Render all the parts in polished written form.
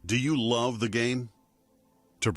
Do you love the game? To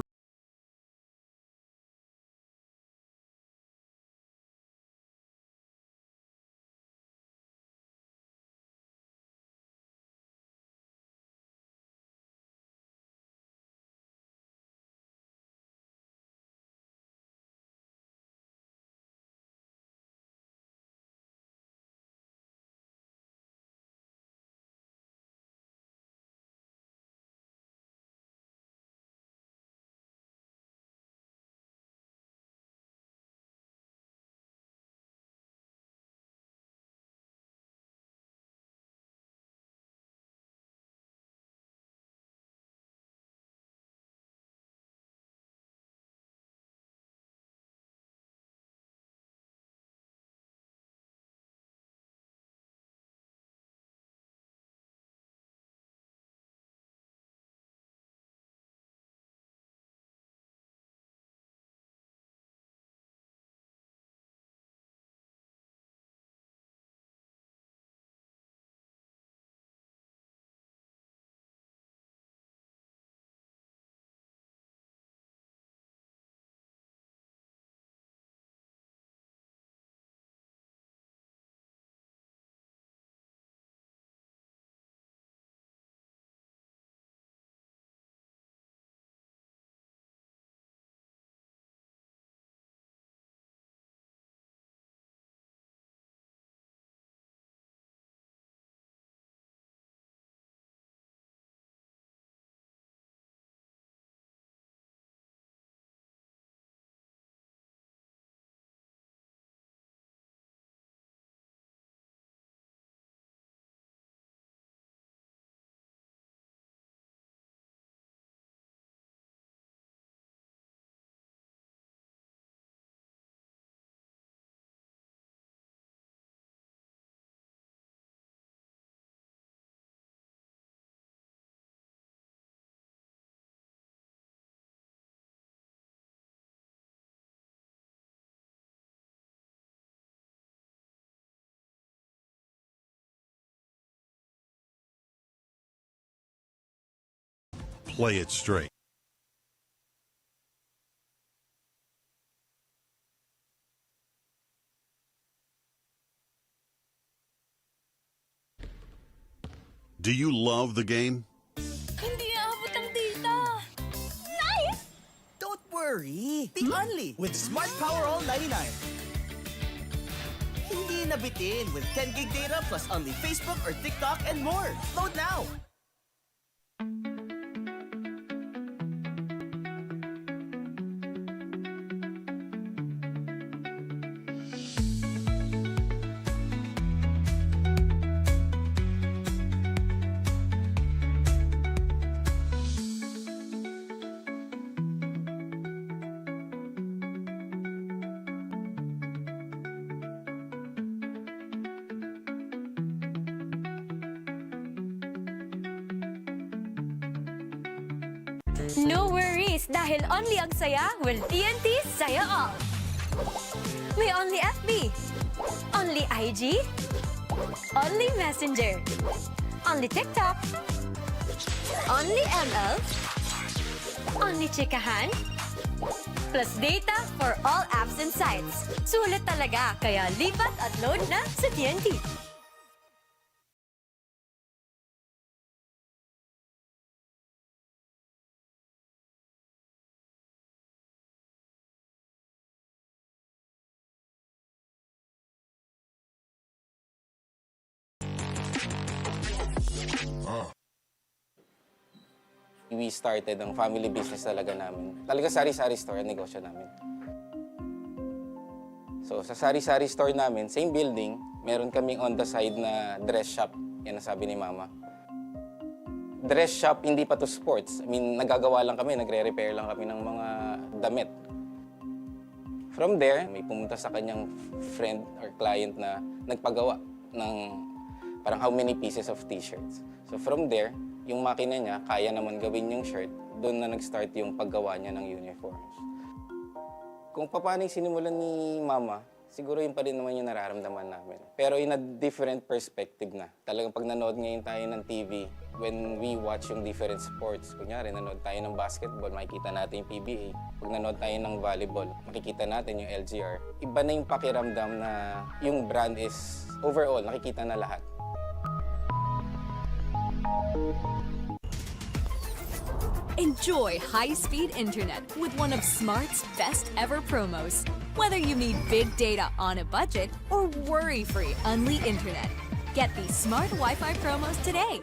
play it straight. Do you love the game? Hindi aabot ang data. Nice! Don't worry, be only with Smart Power All 99. Hindi nabitin with 10 gig data plus only Facebook or TikTok and more. Load now! No worries, dahil only ang saya will TNT Saya All. May only FB, only IG, only Messenger, only TikTok, only ML, only chikahan, plus data for all apps and sites. Sulit talaga, kaya lipat at load na sa TNT. We started ang family business talaga namin. Talaga sari-sari store ang negosyo namin. So sa sari-sari store namin, same building, meron kaming on the side na dress shop. Yan ang sabi ni Mama. Dress shop, hindi pa to sports. I mean, nagagawa lang kami, nagre-repair lang kami ng mga damit. From there, may pumunta sa kanyang friend or client na nagpagawa ng parang how many pieces of t-shirts. So from there, yung makina niya, kaya naman gawin yung shirt, doon na nag-start yung paggawa niya ng uniforms. Kung paano yung sinimulan ni Mama siguro yun pa rin naman yung nararamdaman namin. Pero in a different perspective na. Talagang pag nanood ngayon tayo ng TV, when we watch yung different sports, kunyari nanood tayo ng basketball, makikita natin yung PBA. Pag nanood tayo ng volleyball, makikita natin yung LGR. Iba na yung pakiramdam na yung brand is overall, nakikita na lahat. Enjoy high-speed internet with one of Smart's best ever promos. Whether you need big data on a budget or worry-free Unli internet, get these Smart Wi-Fi promos today.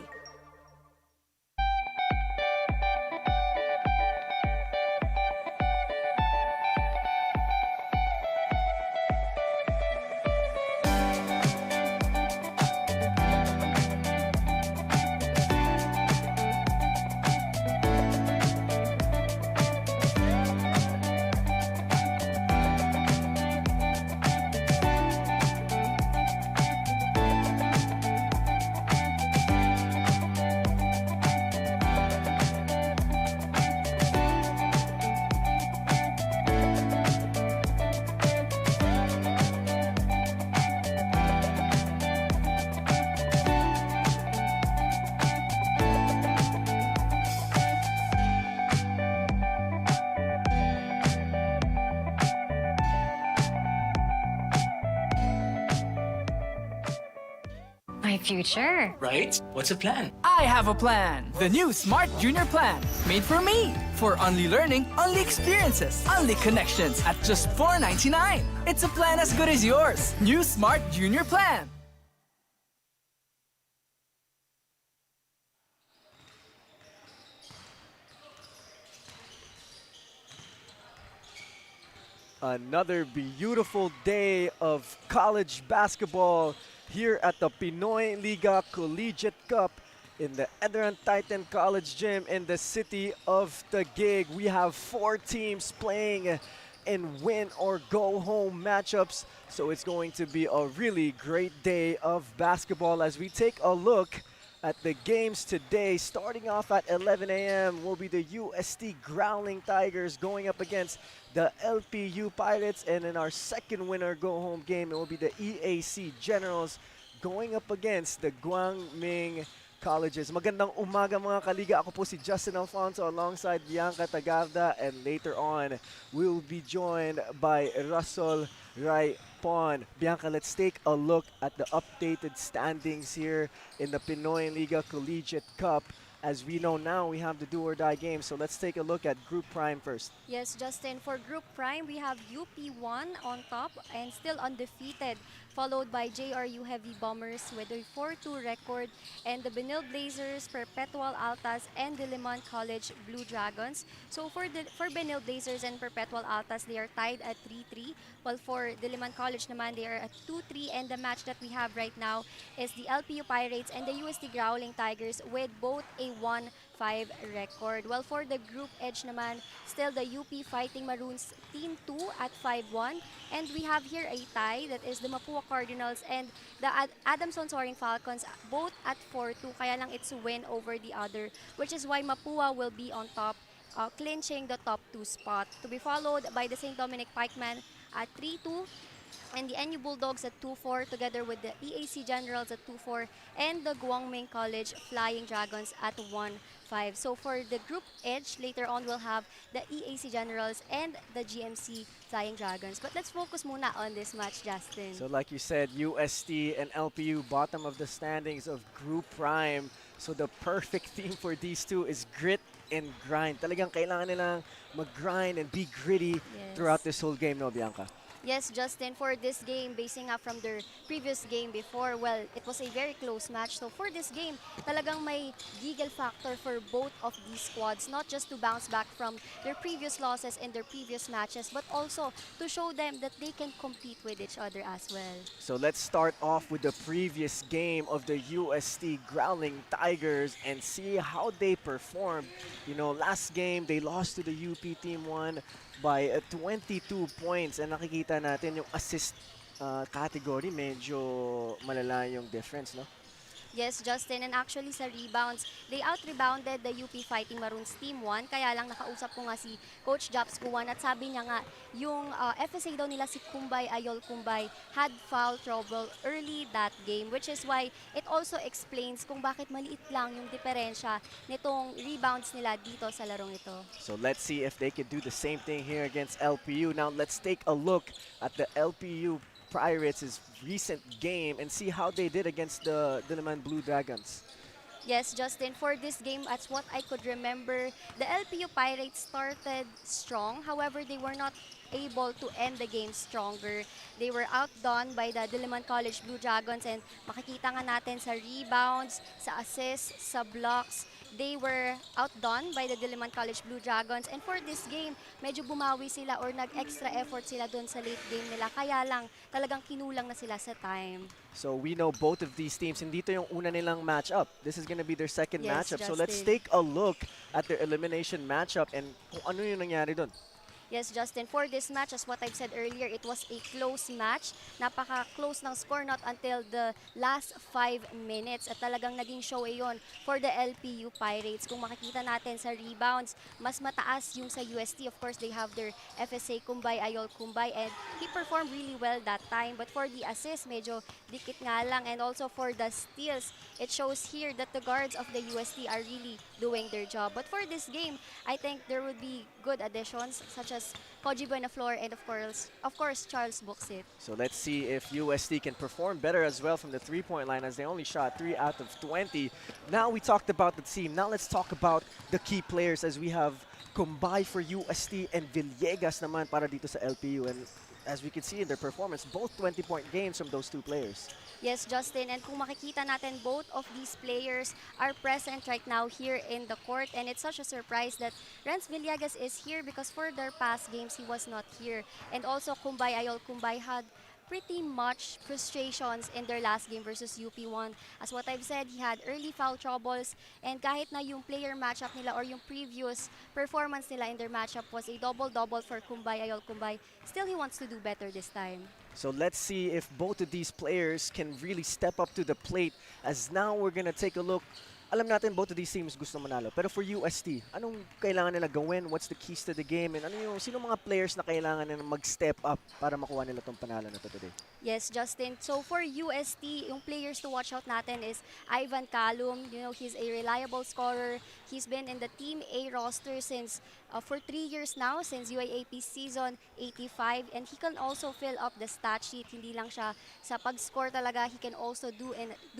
My future. Right? What's the plan? I have a plan. The new Smart Junior Plan. Made for me. For only learning, only experiences, only connections at just $4.99. It's a plan as good as yours. New Smart Junior Plan. Another beautiful day of college basketball here at the Pinoyliga Collegiate Cup in the ENDERUN Titan College Gym in the city of Taguig. We have 4 teams playing in win or go home matchups, so it's going to be a really great day of basketball as we take a look at the games today. Starting off at 11 a.m. will be the Ust Growling Tigers going up against the LPU Pirates, and in our second winner go-home game, it will be the EAC Generals going up against the Guangming Colleges. Magandang umaga mga kaliga. Ako po si Justin Alfonso alongside Bianca Tagarda, and later on, we'll be joined by Russell Raipon. Bianca, let's take a look at the updated standings here in the Pinoyliga Collegiate Cup. As we know now, we have the do-or-die game, so let's take a look at Group Prime first. Yes, Justin, for Group Prime, we have UP1 on top and still undefeated, followed by JRU Heavy Bombers with a 4-2 record, and the Benil Blazers, Perpetual Altas, and Diliman College Blue Dragons. So for Benil Blazers and Perpetual Altas, they are tied at 3-3, while for Diliman College naman, they are at 2-3, and the match that we have right now is the LPU Pirates and the UST Growling Tigers with both a 1-5 record. Well, for the group edge naman, still the UP Fighting Maroons Team 2 at 5-1. And we have here a tie that is the Mapua Cardinals and the Adamson Soaring Falcons both at 4-2. Kaya lang it's a win over the other, which is why Mapua will be on top, clinching the top 2 spot. To be followed by the St. Dominic Pikemen at 3-2. And the NU Bulldogs at 2-4 together with the EAC Generals at 2-4 and the Guangming College Flying Dragons at 1-5. So for the group edge, later on we'll have the EAC Generals and the GMC Flying Dragons. But let's focus muna on this match, Justin. So like you said, UST and LPU bottom of the standings of Group Prime. So the perfect theme for these two is grit and grind. Talagang kailangan nilang mag-grind and be gritty throughout this whole game, no, Bianca? Yes, Justin, for this game, basing up from their previous game before, well, it was a very close match. So for this game, talagang may giggle factor for both of these squads, not just to bounce back from their previous losses in their previous matches, but also to show them that they can compete with each other as well. So let's start off with the previous game of the UST Growling Tigers and see how they performed. You know, last game, they lost to the UP Team 1 by 22 points, and nakikita natin yung assist category, medyo malala yung difference, no? Yes, Justin, and actually sa rebounds, they out-rebounded the UP Fighting Maroons Team 1. Kaya lang nakausap ko nga si Coach Japs Guwan at sabi niya nga, yung FSA daw nila si Kumbay Ayol Kumbay had foul trouble early that game, which is why it also explains kung bakit maliit lang yung diferensya nitong rebounds nila dito sa larong ito. So let's see if they could do the same thing here against LPU. Now let's take a look at the LPU Pirates' recent game and see how they did against the Diliman Blue Dragons. Yes, Justin, for this game, as what I could remember, the LPU Pirates started strong. However, they were not able to end the game stronger. They were outdone by the Diliman College Blue Dragons, and makikita nga natin sa rebounds, sa assists, sa blocks, they were outdone by the Diliman College Blue Dragons. And for this game, medyo bumawi sila or nag-extra effort sila doon sa late game nila. Kaya lang, talagang kinulang na sila sa time. So we know both of these teams, hindi to yung una nilang matchup. This is gonna be their second Yes, matchup. So let's Justin. take a look at their elimination matchup and kung ano yung nangyari doon. Yes, Justin, for this match, as what I've said earlier, it was a close match. Napaka-close ng score not until the last 5 minutes. At talagang naging show yon for the LPU Pirates. Kung makikita natin sa rebounds, mas mataas yung sa UST. Of course, they have their FSA Kumbay Ayol Kumbay, and he performed really well that time. But for the assist, medyo dikit nga lang. And also for the steals, it shows here that the guards of the UST are really doing their job. But for this game, I think there would be good additions such as Koji Buenaflor and of course Charles Buxit. So let's see if UST can perform better as well from the three-point line, as they only shot 3 out of 20. Now we talked about the team. Now let's talk about the key players, as we have Kumbay for UST and Villegas naman para dito sa LPU. And as we can see in their performance, both 20-point games from those two players. Yes, Justin, and kung makikita natin, both of these players are present right now here in the court, and it's such a surprise that Renz Villegas is here because for their past games, he was not here. And also, Kumbay Ayol Kumbay had pretty much frustrations in their last game versus UP1. As what I've said, he had early foul troubles, and kahit na yung player matchup nila or yung previous performance nila in their matchup was a double-double for Kumbay Ayol Kumbay, still he wants to do better this time. So let's see if both of these players can really step up to the plate, as now we're gonna take a look. Alam natin both of these teams gusto manalo. Pero for UST, anong kailangan nila gawin? What's the keys to the game? And sino mga players na kailangan nila mag-step up para makuha nila tong panalo na to today? Yes, Justin. So for UST, yung players to watch out natin is Ivan Calum. You know, he's a reliable scorer. He's been in the Team A roster since for 3 years now, since UAAP season 85. And he can also fill up the stat sheet. Hindi lang siya sa pag-score talaga. He can also do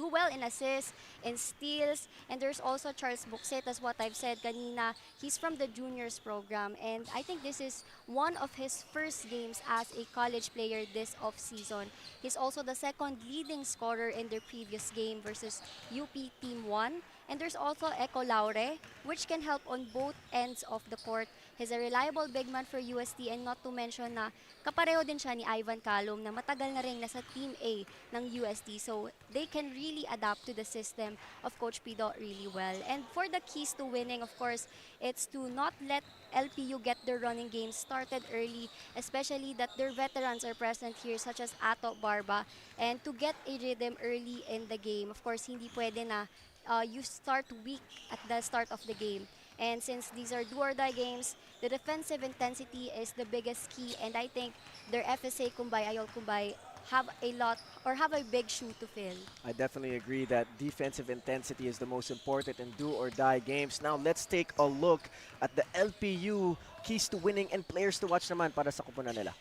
well in assists, in steals. And there's also Charles Buxet, as what I've said kanina. He's from the juniors program. And I think this is one of his first games as a college player this off-season. He's also the second leading scorer in their previous game versus UP Team 1. And there's also Eco Laure, which can help on both ends of the court. He's a reliable big man for UST, and not to mention na kapareho din siya ni Ivan Calum na matagal na rin nasa Team A ng UST. So they can really adapt to the system of Coach Pido really well. And for the keys to winning, of course, it's to not let LPU get their running game started early, especially that their veterans are present here such as Ato Barba, and to get a rhythm early in the game. Of course, hindi pwede na you start weak at the start of the game. And since these are do-or-die games, the defensive intensity is the biggest key, and I think their FSA Kumbay Ayol Kumbay have a big shoe to fill. I definitely agree that defensive intensity is the most important in do-or-die games. Now let's take a look at the LPU keys to winning and players to watch naman para sa kupunan nila.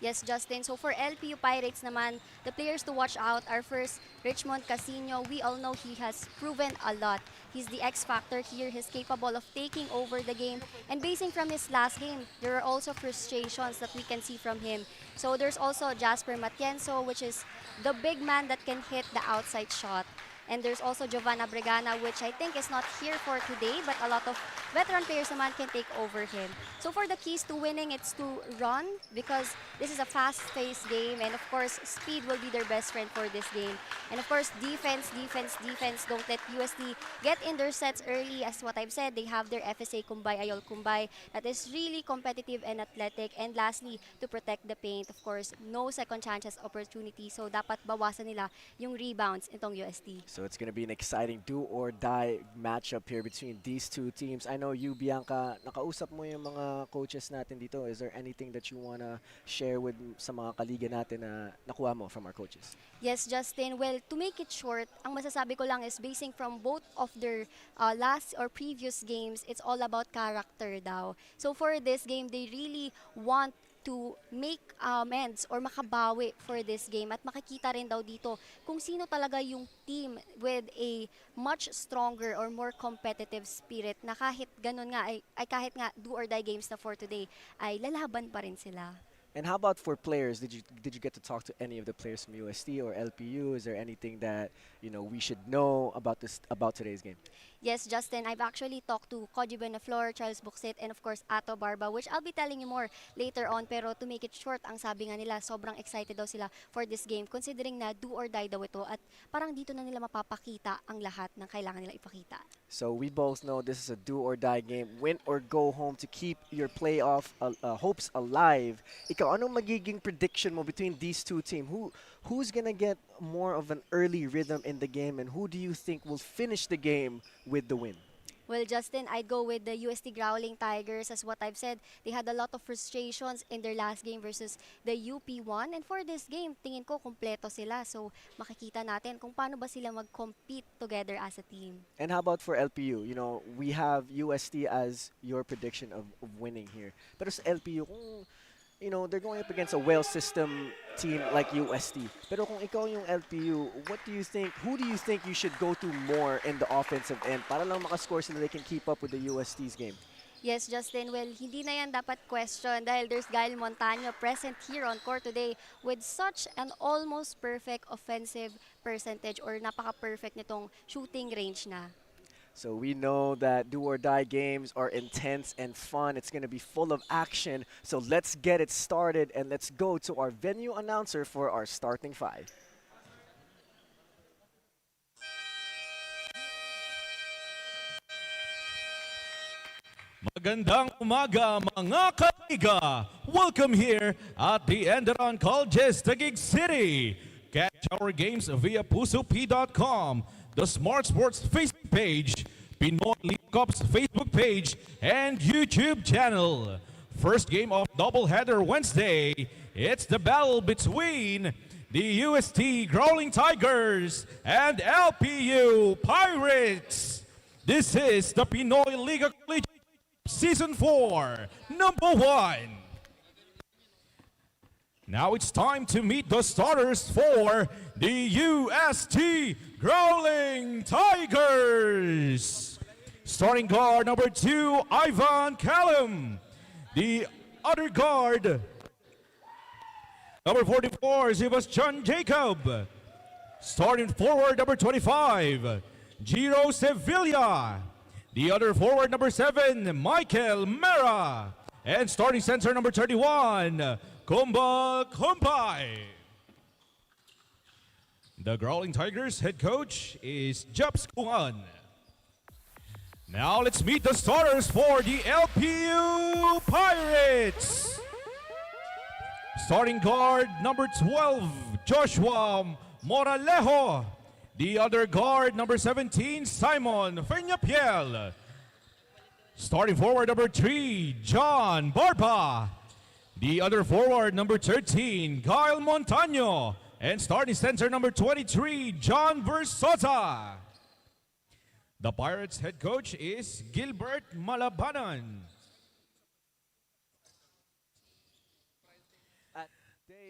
Yes, Justin. So for LPU Pirates naman, the players to watch out are first Richmond Casino. We all know he has proven a lot. He's the X factor here. He's capable of taking over the game. And basing from his last game, there are also frustrations that we can see from him. So there's also Jasper Matienzo, which is the big man that can hit the outside shot. And there's also Giovanna Bregana, which I think is not here for today, but a lot of veteran players naman can take over him. So for the keys to winning, it's to run, because this is a fast-paced game, and of course, speed will be their best friend for this game. And of course, defense, defense, defense. Don't let USD get in their sets early. As what I've said, they have their FSA Kumbay Ayol Kumbay that is really competitive and athletic. And lastly, to protect the paint, of course, no second chances opportunity. So dapat bawasan nila yung rebounds itong USD. So it's going to be an exciting do-or-die matchup here between these two teams. I know you, Bianca, nakausap mo yung mga coaches natin dito. Is there anything that you want to share with sa mga kaliga natin na nakuha mo from our coaches? Yes, Justin. Well, to make it short, ang masasabi ko lang is basing from both of their last or previous games, it's all about character daw. So for this game, they really want to make amends or makabawi for this game, at makikita rin daw dito kung sino talaga yung team with a much stronger or more competitive spirit, na kahit ganun nga ay kahit nga do or die games na for today ay lalaban pa rin sila. And how about for players? Did you get to talk to any of the players from UST or LPU? Is there anything that we should know about today's game? Yes, Justin, I've actually talked to Koji Benaflor, Charles Buxet, and of course Ato Barba, which I'll be telling you more later on. Pero to make it short, ang sabi nga nila, sobrang excited daw sila for this game, considering na do or die daw ito, at parang dito na nila mapapakita ang lahat ng kailangan nila ipakita. So we both know this is a do or die game, win or go home to keep your playoff hopes alive. Ikaw, anong magiging prediction mo between these two teams? Who's gonna get more of an early rhythm in the game, and who do you think will finish the game with the win? Well, Justin, I'd go with the UST Growling Tigers. As what I've said, they had a lot of frustrations in their last game versus the UP1. And for this game, tingin ko kumpleto sila. So makikita natin kung paano ba sila mag-compete together as a team. And how about for LPU? We have UST as your prediction of winning here. Pero sa LPU, kung they're going up against a well system team like UST. Pero kung ikaw yung LPU, who do you think you should go to more in the offensive end para lang makascore so that they can keep up with the UST's game? Yes, Justin. Well, hindi na yan dapat question dahil there's Gael Montaño present here on court today with such an almost perfect offensive percentage, or napaka-perfect nitong shooting range na. So we know that do-or-die games are intense and fun. It's going to be full of action. So let's get it started, and let's go to our venue announcer for our starting five. Magandang umaga mga kaliga! Welcome here at the ENDERUN Collegiate, Taguig City. Catch our games via pusop.com, the Smart Sports Facebook page, Pinoyliga Cup's Facebook page, and YouTube channel. First game of doubleheader Wednesday, it's the battle between the UST Growling Tigers and LPU Pirates. This is the Pinoyliga Collegiate Season 4, Number 1. Now it's time to meet the starters for the UST Growling Tigers. Starting guard number 2, Ivan Callum. The other guard, number 44, Sebastian Jacob. Starting forward number 25, Giro Sevilla. The other forward number 7, Michael Mera. And starting center number 31, Kumba Kumpai. The Growling Tigers head coach is Japs Kuan. Now let's meet the starters for the LPU Pirates. Starting guard number 12, Joshua Moralejo. The other guard number 17, Simon Feñapiel. Starting forward number 3, John Barba. The other forward number 13, Gael Montaño. And starting center number 23, John Versosa. The Pirates head coach is Gilbert Malabanan.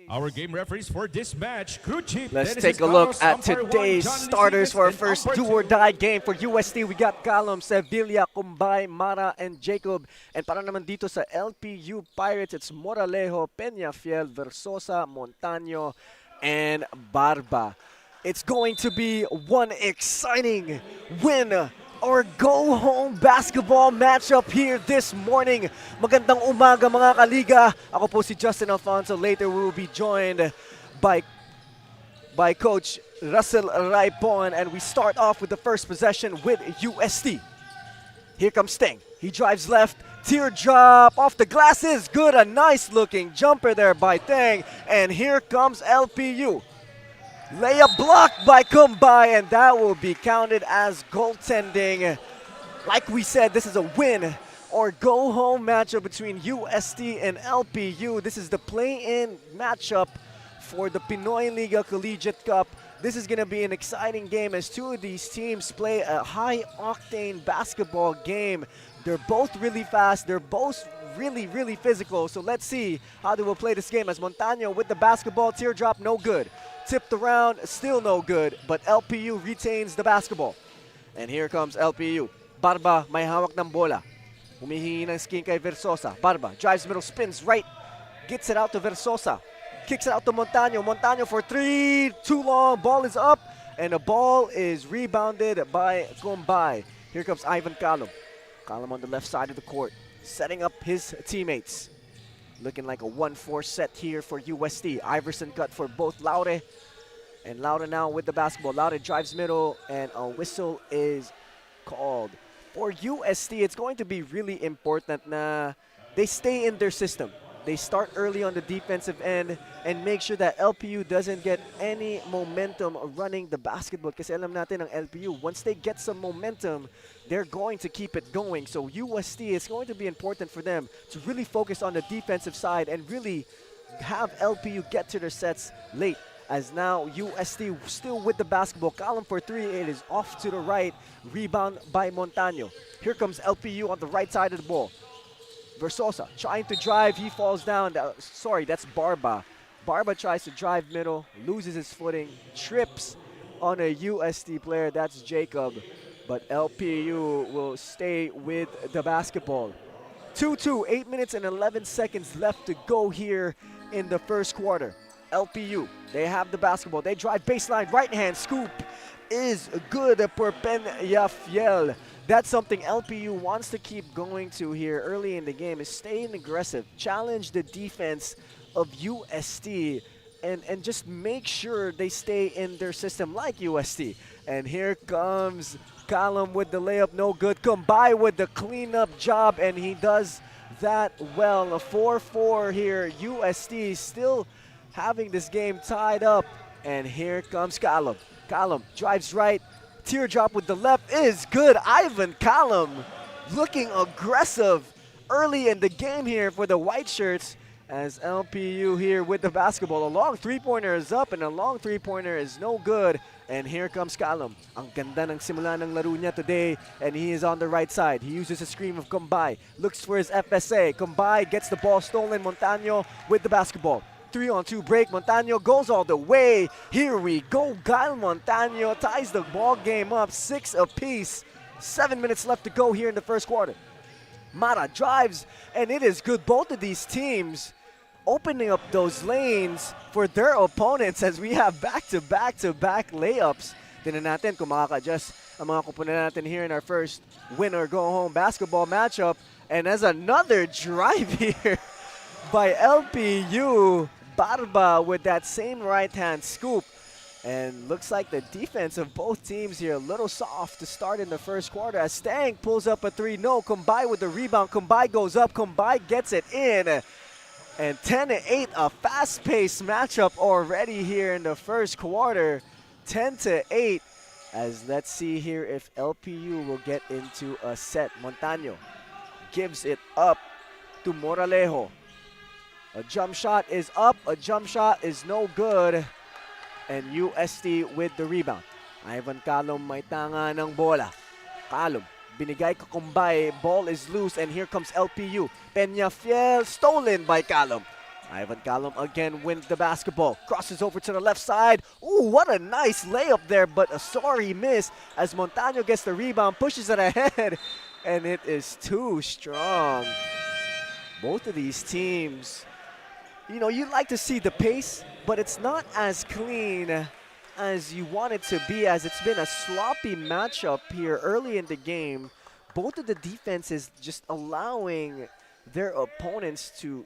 Our game referees for this match, crew chief. Let's take a look at today's starters for our first do-or-die game. For UST, we got Callum, Sevilla, Kumbay, Mara, and Jacob. And para naman dito sa LPU Pirates, it's Moralejo, Peñafiel, Versosa, Montaño, and Barba. It's going to be one exciting win or go-home basketball matchup here this morning. Magandang umaga mga kaliga. Ako po si Justin Alfonso. Later we will be joined by Coach Russell Raipon, and we start off with the first possession with UST. Here comes Sting. He drives left. Teardrop off the glasses. Good, a nice looking jumper there by Tang. And here comes LPU. Layup blocked by Kumbay, and that will be counted as goaltending. Like we said, this is a win or go home matchup between UST and LPU. This is the play-in matchup for the Pinoyliga Collegiate Cup. This is going to be an exciting game as two of these teams play a high-octane basketball game. They're both really fast. They're both really, really physical. So let's see how they will play this game as Montano with the basketball. Teardrop, no good. Tipped around, still no good. But LPU retains the basketball. And here comes LPU. Barba may hawak ng bola. Humihingi ng skin kay Versosa. Barba drives middle, spins right. Gets it out to Versosa. Kicks it out to Montano. Montano for three. Too long. Ball is up. And the ball is rebounded by Kumbay. Here comes Ivan Calum. Calum on the left side of the court. Setting up his teammates. Looking like a 1-4 set here for UST. Iverson cut for both Laure. And Laure now with the basketball. Laure drives middle. And a whistle is called. For UST, it's going to be really important na they stay in their system. They start early on the defensive end and make sure that LPU doesn't get any momentum running the basketball. Kasi alam natin ang LPU, once they get some momentum, they're going to keep it going. So UST, it's going to be important for them to really focus on the defensive side and really have LPU get to their sets late. As now UST still with the basketball. Column for three, it is off to the right. Rebound by Montano. Here comes LPU on the right side of the ball. Versosa trying to drive, he falls down. Sorry, that's Barba. Barba tries to drive middle, loses his footing, trips on a UST player, that's Jacob. But LPU will stay with the basketball. 2-2, 8 minutes and 11 seconds left to go here in the first quarter. LPU, they have the basketball. They drive baseline, right hand scoop is good for Pinoyliga. That's something LPU wants to keep going to here early in the game, is staying aggressive, challenge the defense of UST, and just make sure they stay in their system like UST. And here comes Callum with the layup, no good. Kumbay with the cleanup job, and he does that well. A 4-4 here. UST still having this game tied up. And here comes Callum. Callum drives right. Teardrop with the left is good. Ivan Callum looking aggressive early in the game here for the white shirts as LPU here with the basketball. A long three-pointer is up and a long three-pointer is no good. And here comes Callum. Ang ganda ng simula ng laro niya today, and he is on the right side. He uses a screen of Kumbay. Looks for his FSA. Kumbay gets the ball stolen. Montano with the basketball. 3-on-2 break. Montano goes all the way. Here we go. Kyle Montano ties the ball game up 6 apiece. 7 minutes left to go here in the first quarter. Mara drives, and it is good. Both of these teams opening up those lanes for their opponents as we have back-to-back-to-back layups. Tingnan natin kung makaka-adjust ang mga kupunan natin here in our first win-or-go-home basketball matchup. And as another drive here by LPU, Barba with that same right-hand scoop. And looks like the defense of both teams here a little soft to start in the first quarter as Stang pulls up a three. No, Kumbay with the rebound. Kumbay goes up. Kumbay gets it in. And 10-8, a fast-paced matchup already here in the first quarter. 10-8. As let's see here if LPU will get into a set. Montano gives it up to Moralejo. A jump shot is up, a jump shot is no good. And UST with the rebound. Ivan Calum may tanga ng bola. Calum, binigay ka Kumbay, ball is loose, and here comes LPU. Peñafiel, stolen by Calum. Ivan Calum again wins the basketball. Crosses over to the left side. Ooh, what a nice layup there, but a sorry miss as Montano gets the rebound, pushes it ahead, and it is too strong. Both of these teams, you know, you'd like to see the pace, but it's not as clean as you want it to be, as it's been a sloppy matchup here early in the game. Both of the defenses just allowing their opponents to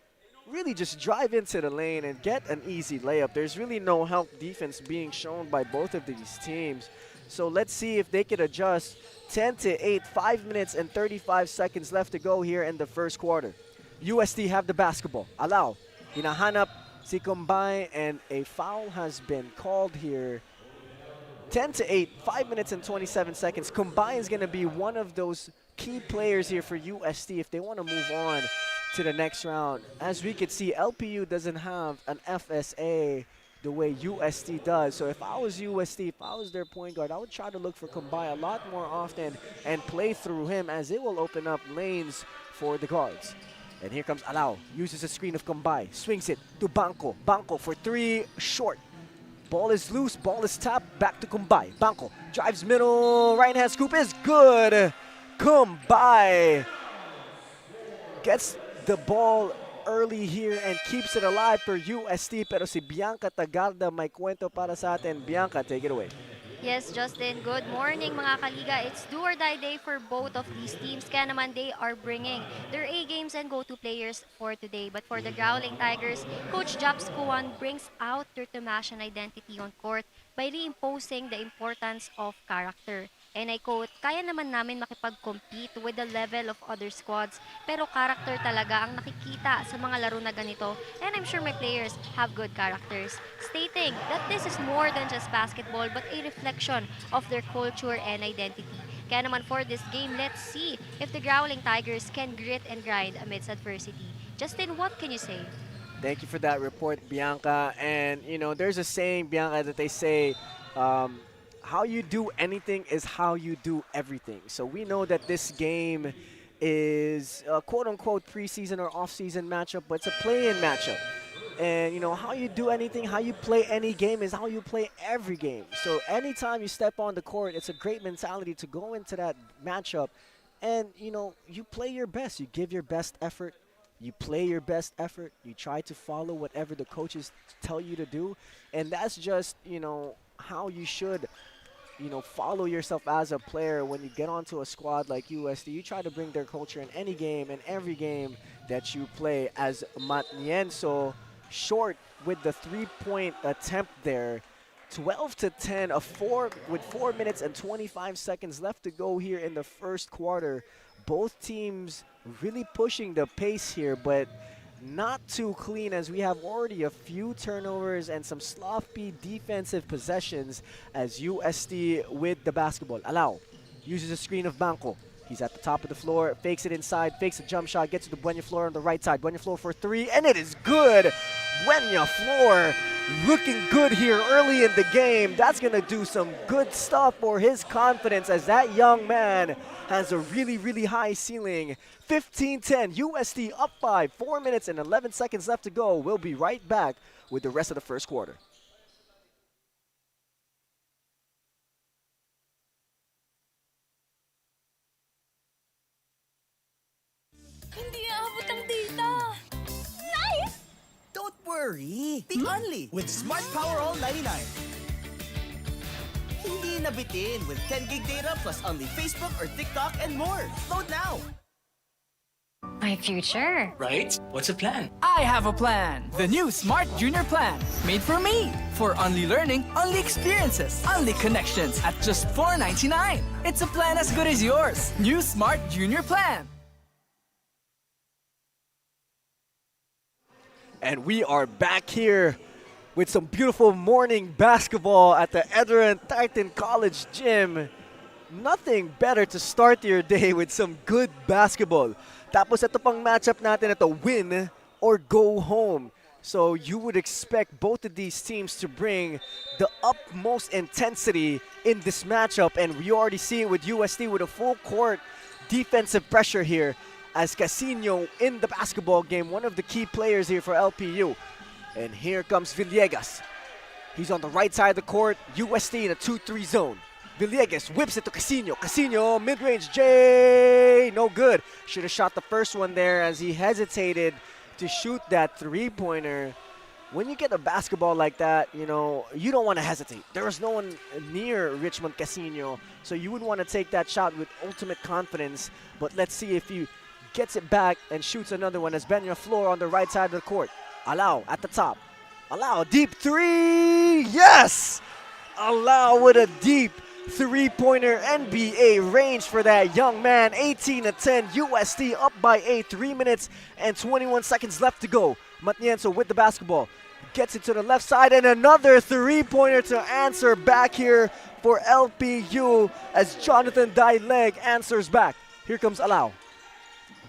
really just drive into the lane and get an easy layup. There's really no help defense being shown by both of these teams. So let's see if they can adjust. 10-8, 5 minutes and 35 seconds left to go here in the first quarter. UST have the basketball. Allow. Hinahanap si Kumbay, and a foul has been called here. 10-8, 5 minutes and 27 seconds. Kumbay is going to be one of those key players here for UST if they want to move on to the next round. As we could see, LPU doesn't have an FSA the way UST does. So if I was UST, if I was their point guard, I would try to look for Kumbay a lot more often and play through him, as it will open up lanes for the guards. And here comes Alao, uses a screen of Kumbay, swings it to Banco. Banco for three, short. Ball is loose, ball is tapped, back to Kumbay. Banco drives middle, right hand scoop is good. Kumbay gets the ball early here and keeps it alive for UST. Pero si Bianca Tagarda may kwento para sa atin. Bianca, take it away. Yes, Justin. Good morning, mga kaliga. It's do or die day for both of these teams. Kaya naman they are bringing their A-games and go-to players for today. But for the Growling Tigers, Coach Japs Kuan brings out their Tomasian identity on court by reimposing the importance of character. And I quote, kaya naman namin makipag-compete with the level of other squads, pero character talaga ang nakikita sa mga laro na ganito, and I'm sure my players have good characters. Stating that this is more than just basketball but a reflection of their culture and identity. Kaya naman for this game, let's see if the Growling Tigers can grit and grind amidst adversity. Justin, what can you say? Thank you for that report, Bianca. And, you know, there's a saying, Bianca, that they say, how you do anything is how you do everything. So we know that this game is a quote-unquote preseason or off-season matchup, but it's a play-in matchup. And, you know, how you do anything, how you play any game is how you play every game. So anytime you step on the court, it's a great mentality to go into that matchup and, you know, you play your best. You give your best effort. You play your best effort. You try to follow whatever the coaches tell you to do. And that's just, you know, how you should, you know, follow yourself as a player when you get onto a squad like USD. You try to bring their culture in any game and every game that you play. As Matnienzo short with the three-point attempt there. 12-10, with 4 minutes and 25 seconds left to go here in the first quarter. Both teams really pushing the pace here, but not too clean, as we have already a few turnovers and some sloppy defensive possessions as UST with the basketball. Alao uses a screen of Banco. He's at the top of the floor, fakes it inside, fakes a jump shot, gets to the Buena Flor on the right side. Buena Flor for three, and it is good. Buena Flor looking good here early in the game. That's going to do some good stuff for his confidence, as that young man has a really, really high ceiling. 15-10, USD up 5, 4 minutes and 11 seconds left to go. We'll be right back with the rest of the first quarter. Hindi aabot ang data. Nice! Don't worry. Be only with Smart Power All 99. Hindi nabitin with 10 gig data plus only Facebook or TikTok and more. Load now. My future. Right? What's the plan? I have a plan. The new Smart Junior Plan. Made for me. For only learning, only experiences, only connections at just $4.99. It's a plan as good as yours. New Smart Junior Plan. And we are back here with some beautiful morning basketball at the ENDERUN Titan College Gym. Nothing better to start your day with some good basketball. Tapos ito pang matchup natin, ito win or go home. So you would expect both of these teams to bring the utmost intensity in this matchup. And we already see it with USD with a full court defensive pressure here, as Casino in the basketball game, one of the key players here for LPU. And here comes Villegas. He's on the right side of the court, USD in a 2-3 zone. Villegas whips it to Casino. Casino, mid-range, J, no good. Should have shot the first one there as he hesitated to shoot that three-pointer. When you get a basketball like that, you know, you don't want to hesitate. There was no one near Richmond Casino, so you would want to take that shot with ultimate confidence. But let's see if he gets it back and shoots another one as Buena Flor on the right side of the court. Alao at the top. Alao, deep three, yes! Alao with a deep three-pointer, NBA range for that young man. 18-10, USD up by 8, 3 minutes and 21 seconds left to go. Matnienzo with the basketball. gets it to the left side, and another three-pointer to answer back here for LPU as Jonathan Daileg answers back. Here comes Alao.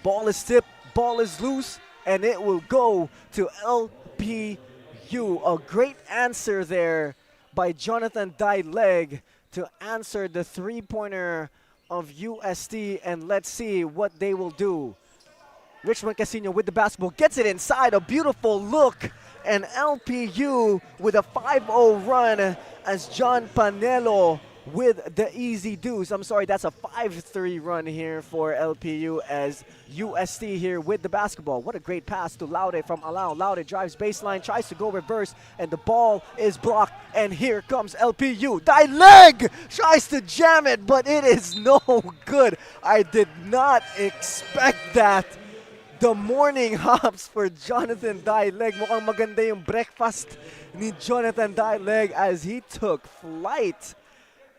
Ball is tipped, ball is loose, and it will go to LPU. A great answer there by Jonathan Daileg to answer the three-pointer of UST, and let's see what they will do. Richmond Casino with the basketball, gets it inside, a beautiful look, and LPU with a 5-0 run as John Panelo with the easy deuce. I'm sorry, that's a 5-3 run here for LPU as UST here with the basketball. What a great pass to Laude from Alao. Laude drives baseline, tries to go reverse, and the ball is blocked, and here comes LPU. Daileg tries to jam it, but it is no good. I did not expect that. The morning hops for Jonathan Daileg. Mukhang maganda yung breakfast ni Jonathan Daileg as he took flight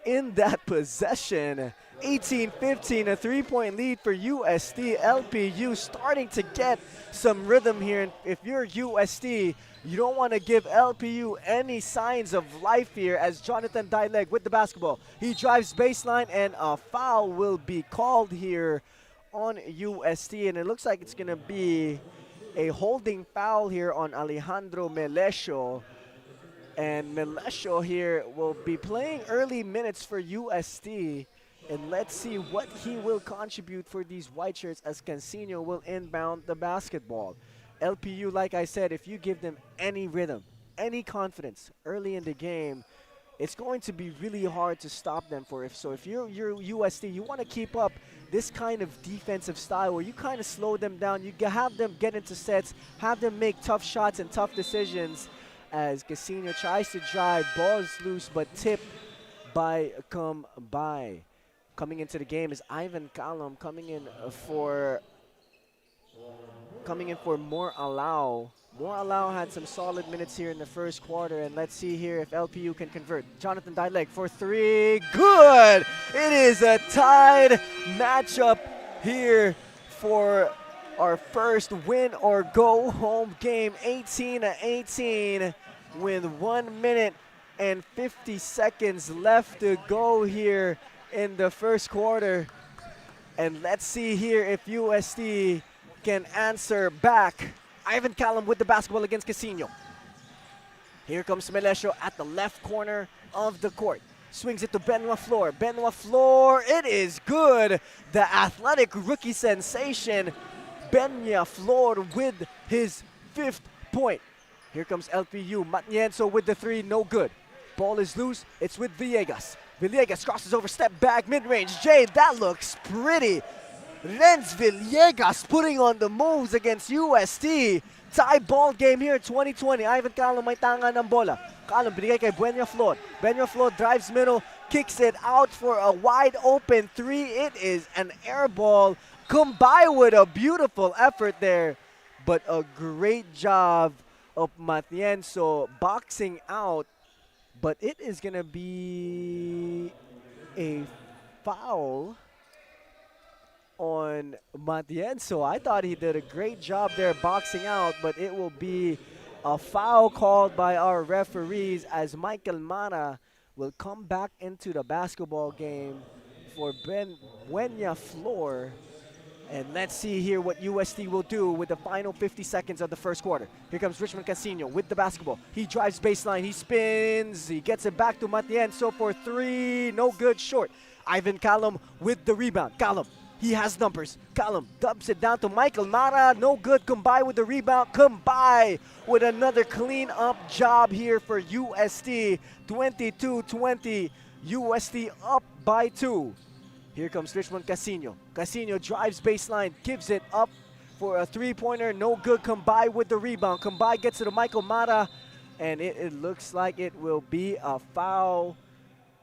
in that possession. 18-15, a three-point lead for UST. LPU starting to get some rhythm here. And if you're UST, you don't want to give LPU any signs of life here as Jonathan Daileg with the basketball. He drives baseline, and a foul will be called here on UST, and it looks like it's going to be a holding foul here on Alejandro Melesio. And Melesio here will be playing early minutes for UST, and let's see what he will contribute for these white shirts as Cancino will inbound the basketball. LPU, like I said, if you give them any rhythm, any confidence early in the game, it's going to be really hard to stop them for if so. If you're UST, you want to keep up this kind of defensive style where you kind of slow them down. You have them get into sets, have them make tough shots and tough decisions as Casino tries to drive. Ball is loose but tipped by Kumbai. Coming into the game is Ivan Calum coming in for More Alao. More Alao had some solid minutes here in the first quarter, and let's see here if LPU can convert. Jonathan Daileg for three, good! It is a tied matchup here for our first win or go home game, 18-18 with 1 minute and 50 seconds left to go here in the first quarter. And let's see here if UST can answer back. Ivan Calum with the basketball against Casino. Here comes Melesio at the left corner of the court. Swings it to Benoit Flor. Benoit Flor, it is good. The athletic rookie sensation, Benoit Flor with his 5th point. Here comes LPU. Matienzo with the three, no good. Ball is loose, it's with Villegas. Villegas crosses over, step back, mid-range. Jay, that looks pretty. Renz Villegas putting on the moves against UST. Tie ball game here, 2020. Ivan Calum may tanga ng bola. Calum binigay kay Benoit Flor. Benoit Flor drives middle, kicks it out for a wide open three. It is an air ball. Combined with a beautiful effort there, but a great job of Matienzo boxing out. But it is going to be a foul on Matienzo. I thought he did a great job there boxing out, but it will be a foul called by our referees as Michael Mara will come back into the basketball game for Benoit Flor. And let's see here what UST will do with the final 50 seconds of the first quarter. Here comes Richmond Casino with the basketball. He drives baseline, he spins, he gets it back to Matienzo for three, no good, short. Ivan Calum with the rebound. Calum, he has numbers. Calum dubs it down to Michael Mara, no good. Kumbai with the rebound. Kumbai with another clean up job here for UST. 22-20, UST up by 2. Here comes Richmond Casino. Casino drives baseline, gives it up for a three-pointer. No good. Kumbai with the rebound. Kumbai gets it to Michael Mara, and it looks like it will be a foul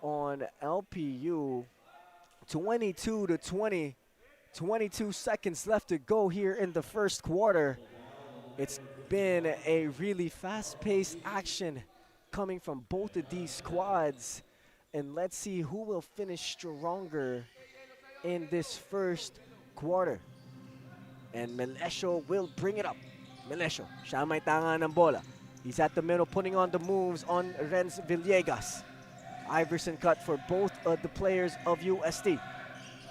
on LPU. 22-20. 22 seconds left to go here in the first quarter. It's been a really fast-paced action coming from both of these squads. And let's see who will finish stronger in this first quarter. And Melesio will bring it up. Melesio, siya may tanga ng bola. He's at the middle, putting on the moves on Renz Villegas. Iverson cut for both of the players of UST.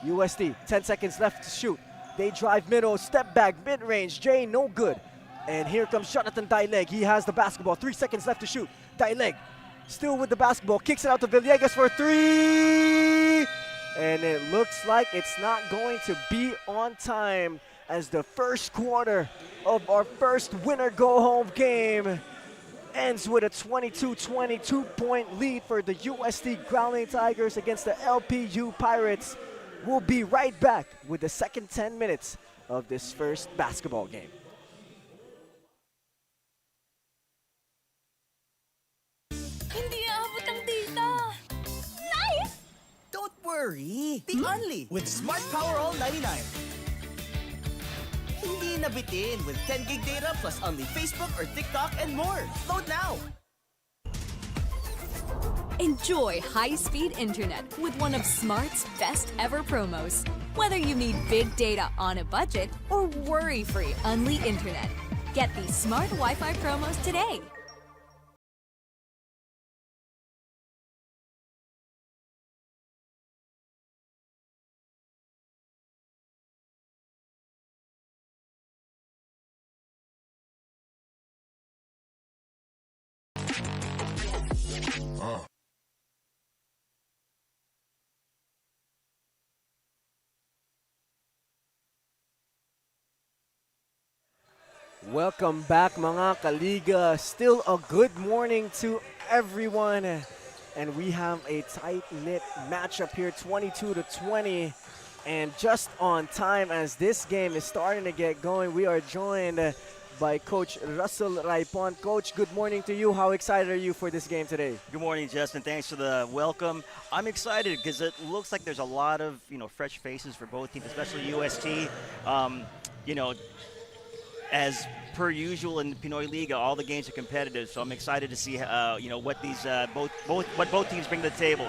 UST, 10 seconds left to shoot. They drive middle, step back, mid-range. Jay, no good. And here comes Jonathan Daileg. He has the basketball. 3 seconds left to shoot. Daileg still with the basketball. Kicks it out to Villegas for 3. And it looks like it's not going to be on time as the first quarter of our first winner go-home game ends with a 22-22 point lead for the UST Growling Tigers against the LPU Pirates. We'll be right back with the second 10 minutes of this first basketball game. Hindi aabot ang data. Nice! Don't worry. The Only with Smart Power All 99. Hindi nabitin with 10 gig data plus Only Facebook or TikTok and more. Load now. Enjoy high-speed internet with one of Smart's best ever promos. Whether you need big data on a budget or worry-free Unli internet, get these Smart Wi-Fi promos today. Welcome back mga kaliga. Still a good morning to everyone. And we have a tight-knit matchup here, 22-20. And just on time as this game is starting to get going, we are joined by Coach Russell Raipon. Coach, good morning to you. How excited are you for this game today? Good morning, Justin. Thanks for the welcome. I'm excited because it looks like there's a lot of fresh faces for both teams, especially UST. As per usual in the Pinoyliga, all the games are competitive, so I'm excited to see what these both teams bring to the table.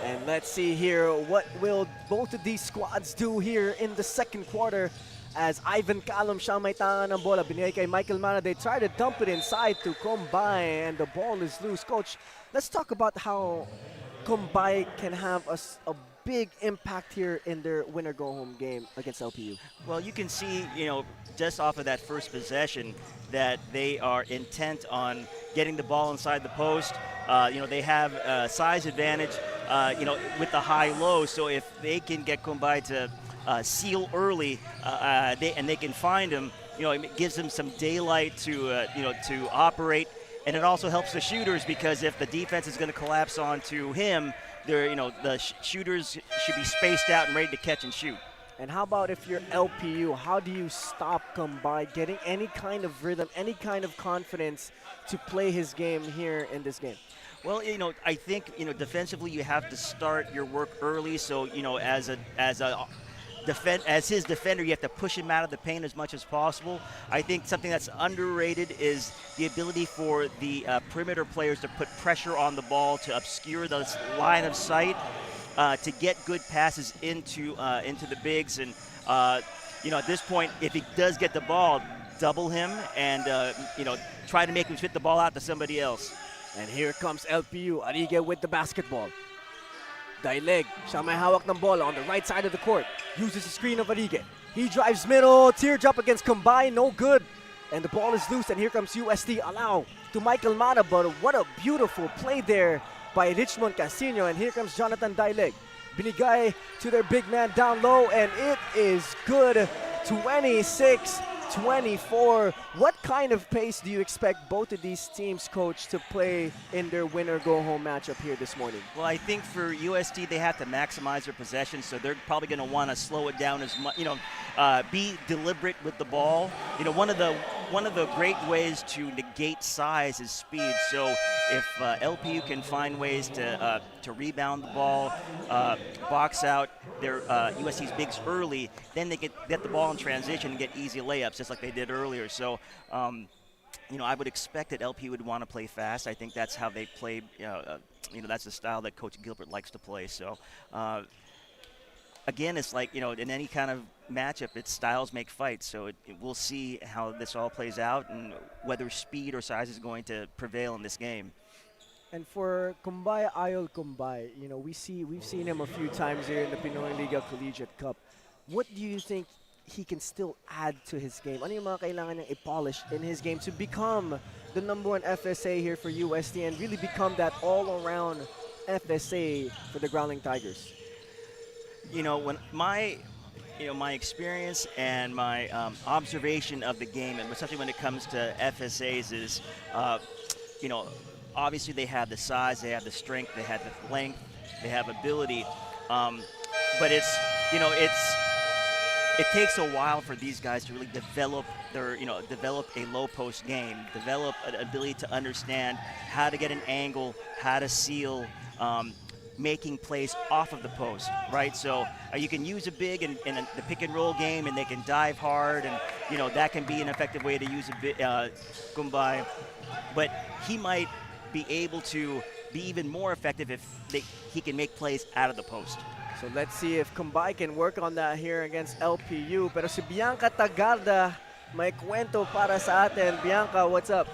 And let's see here, what will both of these squads do here in the second quarter as Ivan Calum siya may tanga ng bola. Binigay kay Michael Mana. They try to dump it inside to Combay, and the ball is loose. Coach, let's talk about how Combay can have a big impact here in their winner-go-home game against LPU. Well, you can see, just off of that first possession that they are intent on getting the ball inside the post. They have a size advantage, with the high-low. So if they can get Combay to seal early, and they can find him, it gives them some daylight to operate. And it also helps the shooters because if the defense is going to collapse onto him, the shooters should be spaced out and ready to catch and shoot. And how about if you're LPU? How do you stop Combay getting any kind of rhythm, any kind of confidence to play his game here in this game? Well, I think defensively you have to start your work early. So as his defender, you have to push him out of the paint as much as possible. I think something that's underrated is the ability for the perimeter players to put pressure on the ball to obscure the line of sight, to get good passes into the bigs. And at this point, if he does get the ball, double him and try to make him fit the ball out to somebody else. And here comes LPU. Ariga with the basketball. Daileg, siya may hawak ng bola on the right side of the court. Uses the screen of Ariga. He drives middle, teardrop against Combay, no good. And the ball is loose, and here comes UST. Allow to Michael Mana, but what a beautiful play there by Richmond Casino. And here comes Jonathan Daileg. Binigay to their big man down low, and it is good. 26-24. What kind of pace do you expect both of these teams, Coach, to play in their winner-go-home matchup here this morning? Well, I think for UST, they have to maximize their possession, so they're probably going to want to slow it down as much. Be deliberate with the ball. One of the great ways to negate size is speed. So if LPU can find ways to rebound the ball, box out their UST's bigs early, then they get the ball in transition and get easy layups, just like they did earlier. So, I would expect that LPU would want to play fast. I think that's how they play. That's the style that Coach Gilbert likes to play. So, again, it's like, in any kind of matchup, it's styles make fights. So we'll see how this all plays out and whether speed or size is going to prevail in this game. And for Kumbay Ayol Kumbay, we've seen him a few times here in the Pinoyliga Collegiate Cup. What do you think he can still add to his game? Ano yung mga kailangan niyang i-polish in his game to become the #1 FSA here for UST and really become that all-around FSA for the Growling Tigers? When my experience and my observation of the game, and especially when it comes to FSAs, is, obviously they have the size, they have the strength, they have the length, they have ability, but it takes a while for these guys to really develop develop a low post game, develop an ability to understand how to get an angle, how to seal, making plays off of the post, right? So you can use a big in the pick and roll game, and they can dive hard, and that can be an effective way to use Kumbay. But he might be able to be even more effective if he can make plays out of the post. So let's see if Kumbay can work on that here against LPU. Pero si Bianca Tagarda may kwento para sa atin. Bianca, what's up?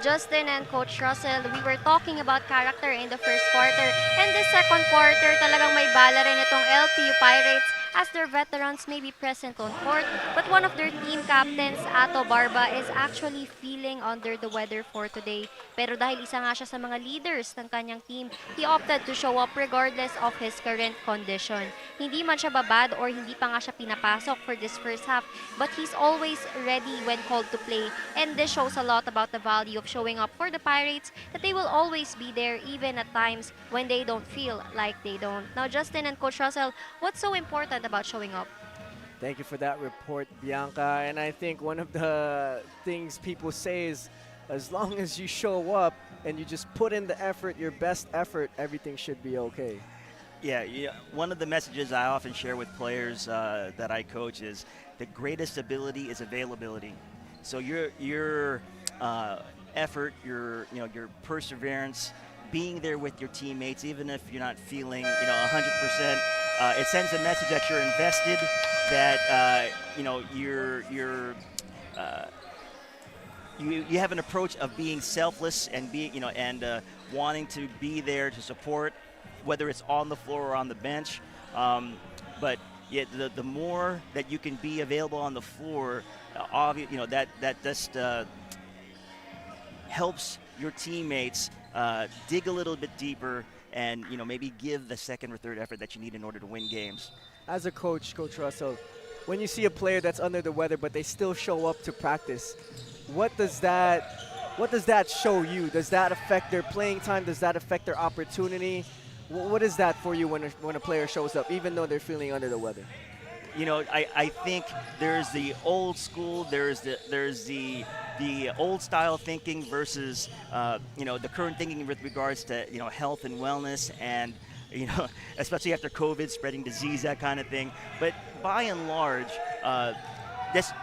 Justin and Coach Russell, we were talking about character in the first quarter. And the second quarter, talagang may bala rin itong LPU Pirates as their veterans may be present on court. But one of their team captains, Ato Barba, is actually feeling under the weather for today. Pero dahil isa nga siya sa mga leaders ng kanyang team, he opted to show up regardless of his current condition. Hindi man siya babad or hindi pa nga siya pinapasok for this first half, but he's always ready when called to play. And this shows a lot about the value of showing up for the Pirates, that they will always be there even at times when they don't feel like they don't. Now, Justin and Coach Russell, what's so important about showing up? Thank you for that report, Bianca. And I think one of the things people say is, as long as you show up and you just put in the effort, your best effort, everything should be okay. Yeah, one of the messages I often share with players that I coach is the greatest ability is availability. So your effort, your perseverance, being there with your teammates, even if you're not feeling 100%, it sends a message that you're invested, that you have an approach of being selfless and being wanting to be there to support, whether it's on the floor or on the bench. But the more that you can be available on the floor, that just helps your teammates dig a little bit deeper and maybe give the second or third effort that you need in order to win games. As a coach, Coach Russell, when you see a player that's under the weather but they still show up to practice, what does that show you? Does that affect their playing time? Does that affect their opportunity? What is that for you when a player shows up, even though they're feeling under the weather? I think there's the old school, there's the old style thinking versus the current thinking with regards to health and wellness, and especially after COVID, spreading disease, that kind of thing. But by and large, just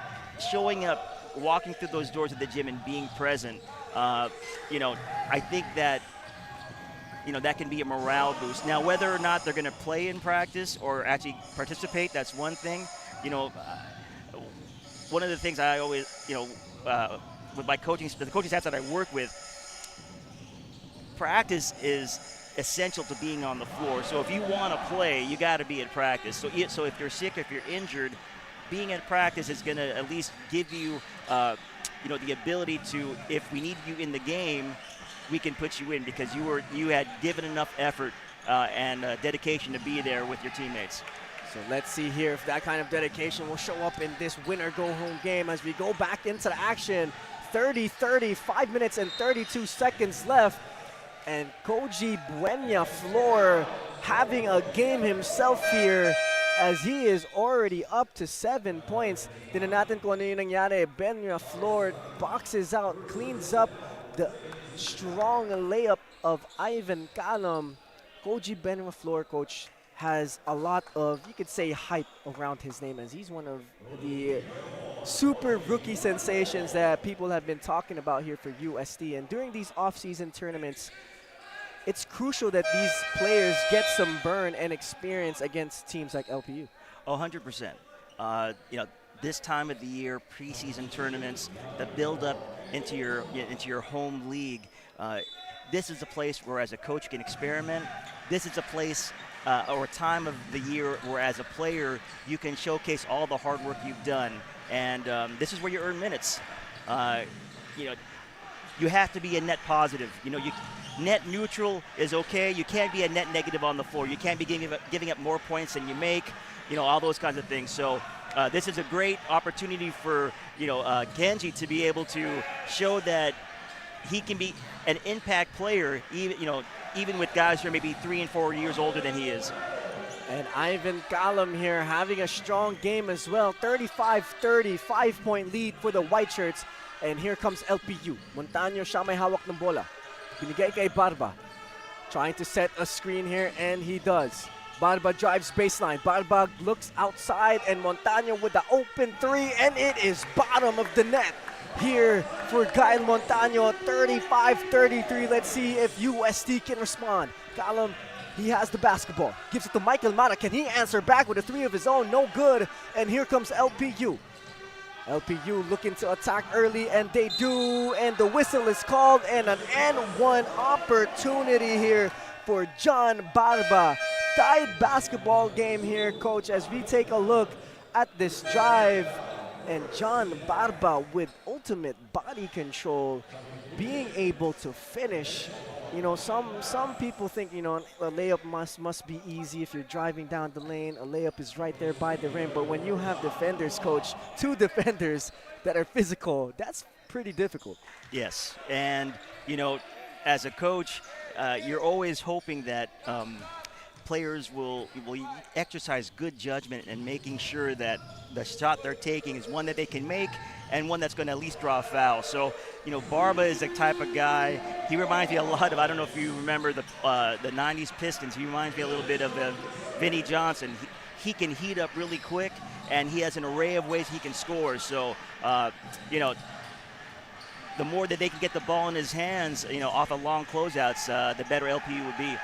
showing up, walking through those doors of the gym and being present, I think that that can be a morale boost. Now, whether or not they're going to play in practice or actually participate, that's one thing. One of the things I always, with my the coaching staff that I work with, practice is essential to being on the floor. So if you want to play, you got to be at practice. So if you're sick, if you're injured, being at practice is going to at least give you, the ability to, if we need you in the game, we can put you in because you had given enough effort and dedication to be there with your teammates. So let's see here if that kind of dedication will show up in this winner-go-home game as we go back into the action. 30-30, 5 minutes and 32 seconds left. And Koji Buena Flor having a game himself here as he is already up to 7 points. Tingnan natin kung ano yung nangyari. Buena Flor boxes out, cleans up the strong layup of Ivan Calum. Koji Buena Flor, coach, has a lot of, you could say, hype around his name as he's one of the super rookie sensations that people have been talking about here for UST. And during these off-season tournaments, it's crucial that these players get some burn and experience against teams like LPU. Oh, 100%. This time of the year, preseason tournaments, the build-up into your home league. This is a place where, as a coach, you can experiment. This is a place or a time of the year where, as a player, you can showcase all the hard work you've done, and this is where you earn minutes. You have to be a net positive. Net neutral is okay. You can't be a net negative on the floor. You can't be giving up more points than you make. All those kinds of things. So this is a great opportunity for Genji to be able to show that he can be an impact player, even with guys who are maybe 3 and 4 years older than he is. And Ivan Kalam here having a strong game as well. 35-30, 5-point lead for the White Shirts. And here comes LPU. Montaño siya may hawak ng bola. Binigay kay Barba. Trying to set a screen here, and he does. Barba drives baseline. Barba looks outside, and Montaño with the open three, and it is bottom of the net. Here for Gael Montaño, 35-33. Let's see if UST can respond. Kalam, he has the basketball. Gives it to Michael Mara. Can he answer back with a three of his own? No good. And here comes LPU. LPU looking to attack early, and they do. And the whistle is called, and an N1 opportunity here for John Barba. Tied basketball game here, Coach, as we take a look at this drive. And John Barba with ultimate body control, being able to finish. Some people think, a layup must be easy if you're driving down the lane. A layup is right there by the rim. But when you have defenders, Coach, 2 defenders that are physical, that's pretty difficult. Yes, and, as a coach, you're always hoping that players will exercise good judgment and making sure that the shot they're taking is one that they can make and one that's going to at least draw a foul. So, Barba is the type of guy, he reminds me a lot of, I don't know if you remember the 90s Pistons, he reminds me a little bit of Vinnie Johnson. He can heat up really quick, and he has an array of ways he can score. So, the more that they can get the ball in his hands, off of long closeouts, the better LPU would be.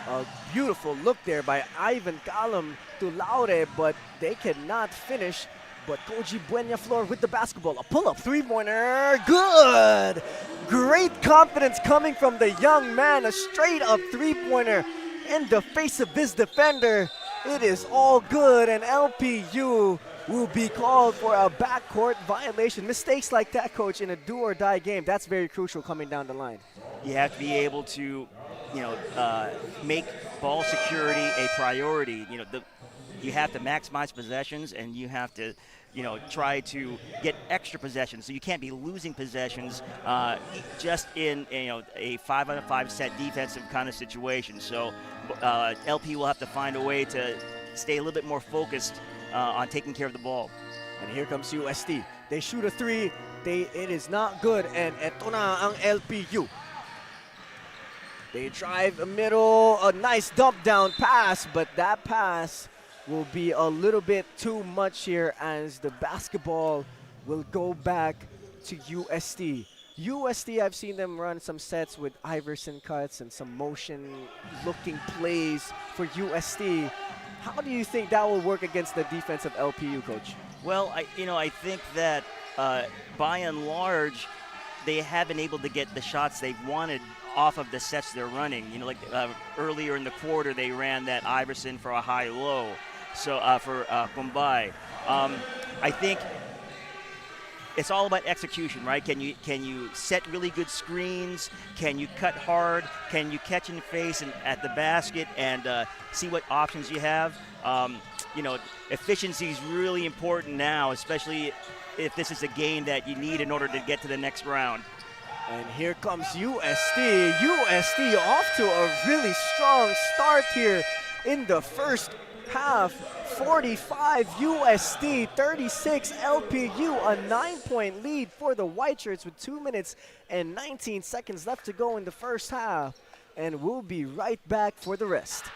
A beautiful look there by Ivan Kalam to Laure, but they cannot finish. But Koji Bueñaflor with the basketball. A pull-up three-pointer. Good! Great confidence coming from the young man. A straight-up three-pointer in the face of his defender. It is all good, and LPU will be called for a backcourt violation. Mistakes like that, Coach, in a do-or-die game, that's very crucial coming down the line. You have to be able to make ball security a priority. You have to maximize possessions, and you have to, try to get extra possessions. So you can't be losing possessions just in a 5-on-5 set defensive kind of situation. So LP will have to find a way to stay a little bit more focused on taking care of the ball. And here comes UST. They shoot a three. It is not good, and eto na ang LPU. They drive a middle, a nice dump down pass, but that pass will be a little bit too much here as the basketball will go back to UST. UST, I've seen them run some sets with Iverson cuts and some motion-looking plays for UST. How do you think that will work against the defense of LPU, Coach? Well, I think that by and large, they have been able to get the shots they've wanted off of the sets they're running. Earlier in the quarter, they ran that Iverson for a high-low. So for Bombay, I think it's all about execution, right? Can you set really good screens? Can you cut hard? Can you catch in the face and at the basket and see what options you have? Efficiency is really important now, especially if this is a game that you need in order to get to the next round. And here comes UST. UST off to a really strong start here in the first half. 45 UST, 36 LPU, a 9-point lead for the White Shirts with 2 minutes and 19 seconds left to go in the first half. And we'll be right back for the rest.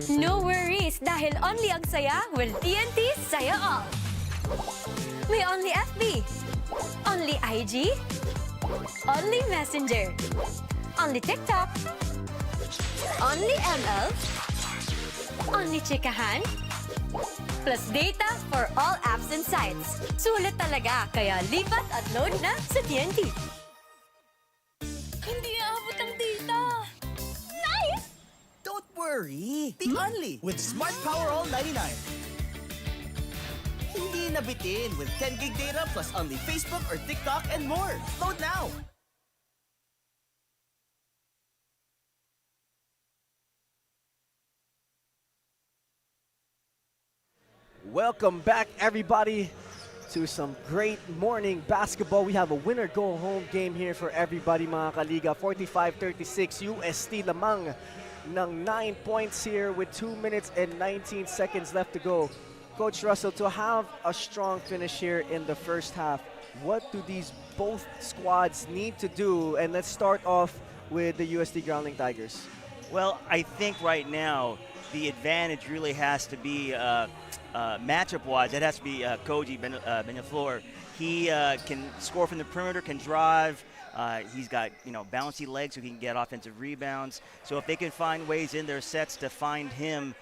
No worries, dahil only ang saya will TNT Saya All. May only FB, only IG, Only Messenger. Only TikTok. Only ML. Only Chikahan. Plus data for all apps and sites. Sulit talaga, kaya lipat at load na sa TNT. Hindi aabot ang data. Nice! Don't worry. Be only with Smart Power All 99. Hindi nabitin with 10 gig data plus only Facebook or TikTok and more. Load now. Welcome back, everybody, to some great morning basketball. We have a winner-go-home game here for everybody, mga kaliga. 45-36, UST lamang ng 9 points here with 2 minutes and 19 seconds left to go. Coach Russell, to have a strong finish here in the first half, what do these both squads need to do? And let's start off with the UST Growling Tigers. Well, I think right now the advantage really has to be matchup-wise. It has to be Koji Benaflor. He can score from the perimeter, can drive. He's got bouncy legs so he can get offensive rebounds. So if they can find ways in their sets to find him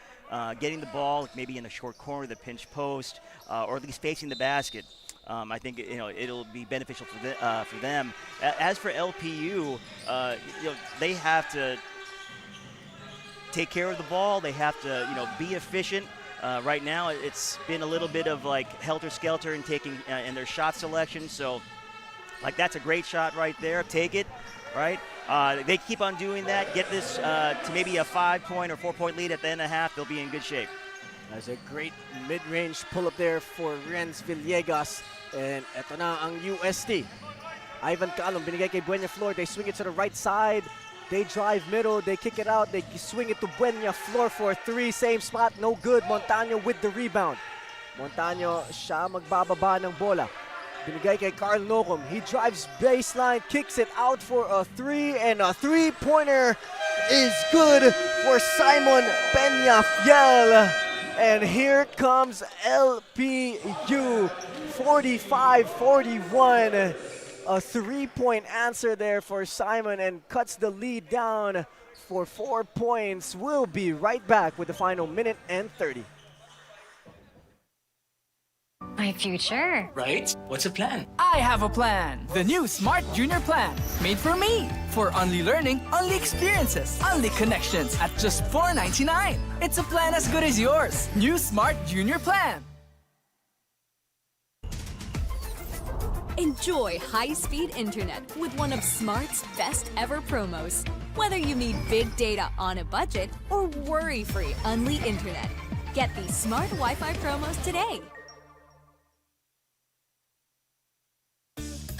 getting the ball, maybe in the short corner, the pinch post, or at least facing the basket, I think it'll be beneficial for them. As for LPU, they have to take care of the ball. They have to be efficient. Right now, it's been a little bit of like helter-skelter in taking in their shot selection. So, like, that's a great shot right there. Take it, right? They keep on doing that. Get this to maybe a 5-point or 4-point lead at the end of the half. They'll be in good shape. That's a great mid-range pull-up there for Renz Villegas. And eto na ang UST. Ivan Calum, binigay kay Buena Flor. They swing it to the right side. They drive middle, they kick it out, they swing it to Buena Flor for 3, same spot, no good. Montaño with the rebound. Montaño, siya magbababa ng bola. Binigay kay Carl Nocum, he drives baseline, kicks it out for a 3, and a 3-pointer is good for Simon Peñafiel. And here comes LPU, 45-41. A 3-point answer there for Simon and cuts the lead down for 4 points. We'll be right back with the final minute and 30. My future. Right? What's the plan? I have a plan. The new Smart Junior Plan. Made for me. For only learning, only experiences, only connections at just $4.99. It's a plan as good as yours. New Smart Junior Plan. Enjoy high-speed internet with one of Smart's best ever promos. Whether you need big data on a budget or worry-free Unli internet. Get these Smart Wi-Fi promos today.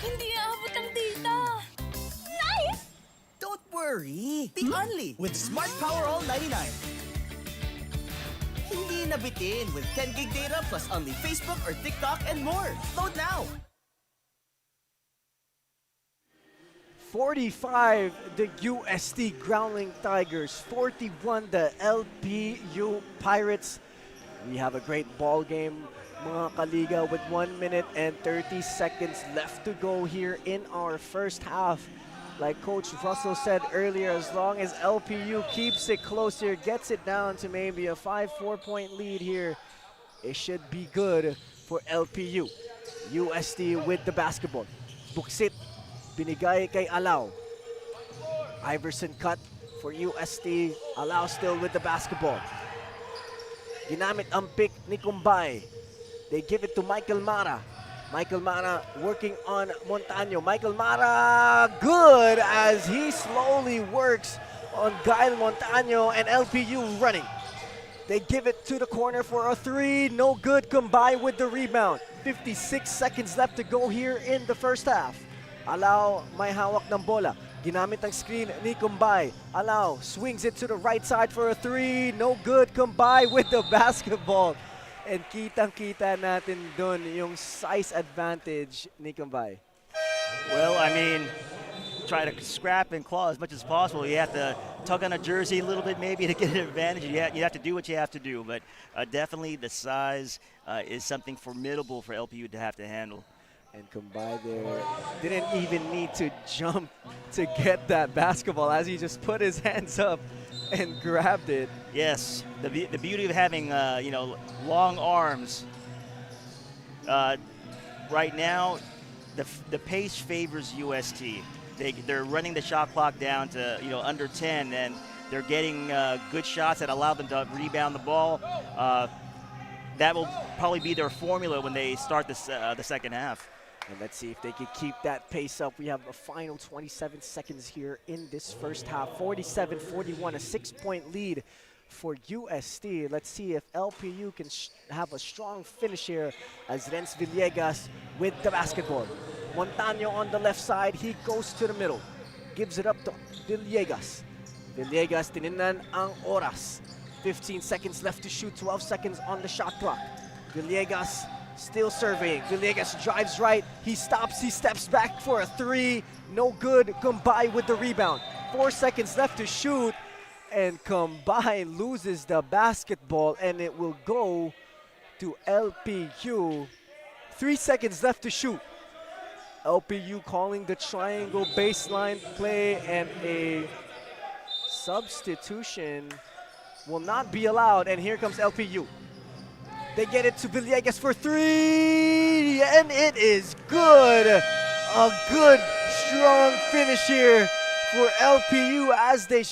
Hindi aabot ang data. Nice! Don't worry. Be only with Smart Power All 99. Hindi nabitin with 10 gig data plus only Facebook or TikTok and more. Load now. 45, the UST Growling Tigers. 41, the LPU Pirates. We have a great ball game, mga kaliga, with 1 minute and 30 seconds left to go here in our first half. Like Coach Russell said earlier, as long as LPU keeps it close here, gets it down to maybe a 5-4-point lead here, it should be good for LPU. UST with the basketball. Buksit. Binigay kay Alao. Iverson cut for UST. Alao still with the basketball. Ginamit ang pick ni Kumbay. They give it to Michael Mara. Michael Mara working on Montaño. Michael Mara good as he slowly works on Gael Montaño, and LPU running. They give it to the corner for a 3. No good. Kumbay with the rebound. 56 seconds left to go here in the first half. Alao may hawak ng bola. Ginamit ang screen ni Kumbay. Alao swings it to the right side for a 3. No good. Kumbay with the basketball. And kitang-kita natin dun yung size advantage ni Kumbay. Well, I mean, try to scrap and claw as much as possible. You have to tug on a jersey a little bit maybe to get an advantage. You have to do what you have to do. But definitely the size is something formidable for LPU to have to handle. And Kumbay there didn't even need to jump to get that basketball as he just put his hands up and grabbed it. Yes, the beauty of having long arms. Right now, the pace favors UST. They're running the shot clock down to under 10, and they're getting good shots that allow them to rebound the ball. That will probably be their formula when they start the second half. And let's see if they can keep that pace up. We have the final 27 seconds here in this first half. 47-41, a 6-point lead for UST. Let's see if LPU can have a strong finish here as Renz Villegas with the basketball. Montaño on the left side, he goes to the middle. Gives it up to Villegas. Villegas, tininan ang oras. 15 seconds left to shoot, 12 seconds on the shot clock. Villegas still surveying. Villegas drives right, he stops, he steps back for a three. No good, Kumbay with the rebound. 4 seconds left to shoot, and Kumbay loses the basketball, and it will go to LPU. 3 seconds left to shoot. LPU calling the triangle baseline play, and a substitution will not be allowed, and here comes LPU. They get it to Villegas for three, and it is good. A good, strong finish here for LPU as they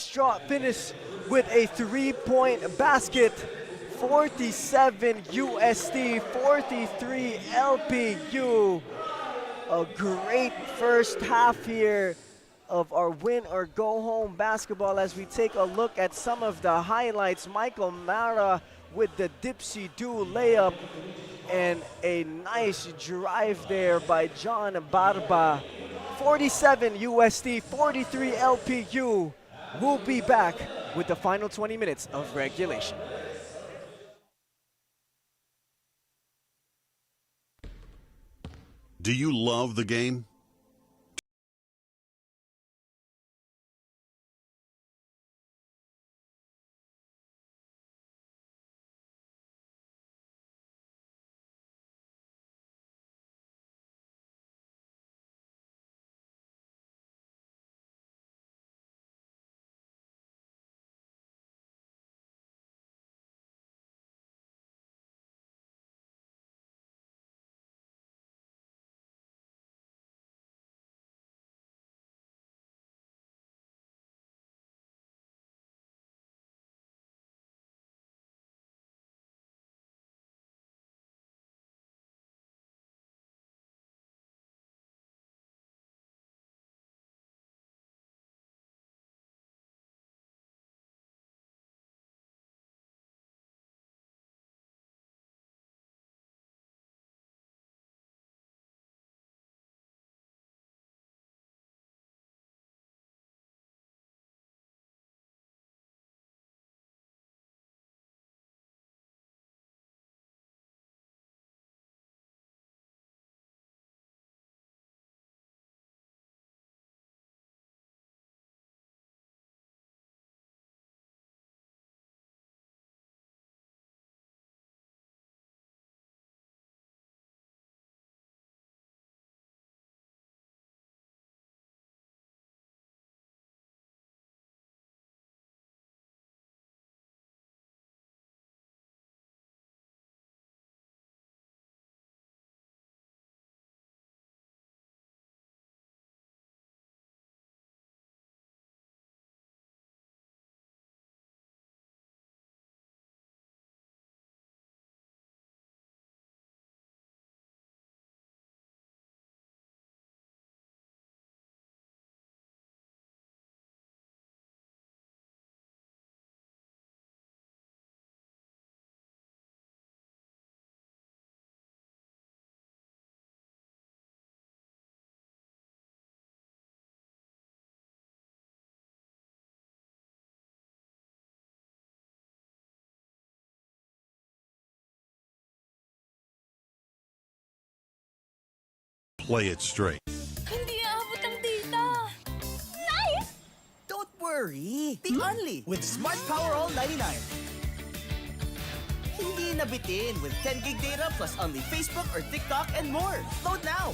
finish with a 3-point basket. 47 USD, 43 LPU. A great first half here of our win or go home basketball as we take a look at some of the highlights. Michael Mara with the dipsy-do layup and a nice drive there by John Barba. 47 USD, 43 LPU. We'll be back with the final 20 minutes of regulation. Do you love the game? Play it straight. Hindi aabot ang data. Nice! Don't worry, be only with Smart Power All 99. Hindi na bitin with 10 gig data plus only Facebook or TikTok and more. Load now!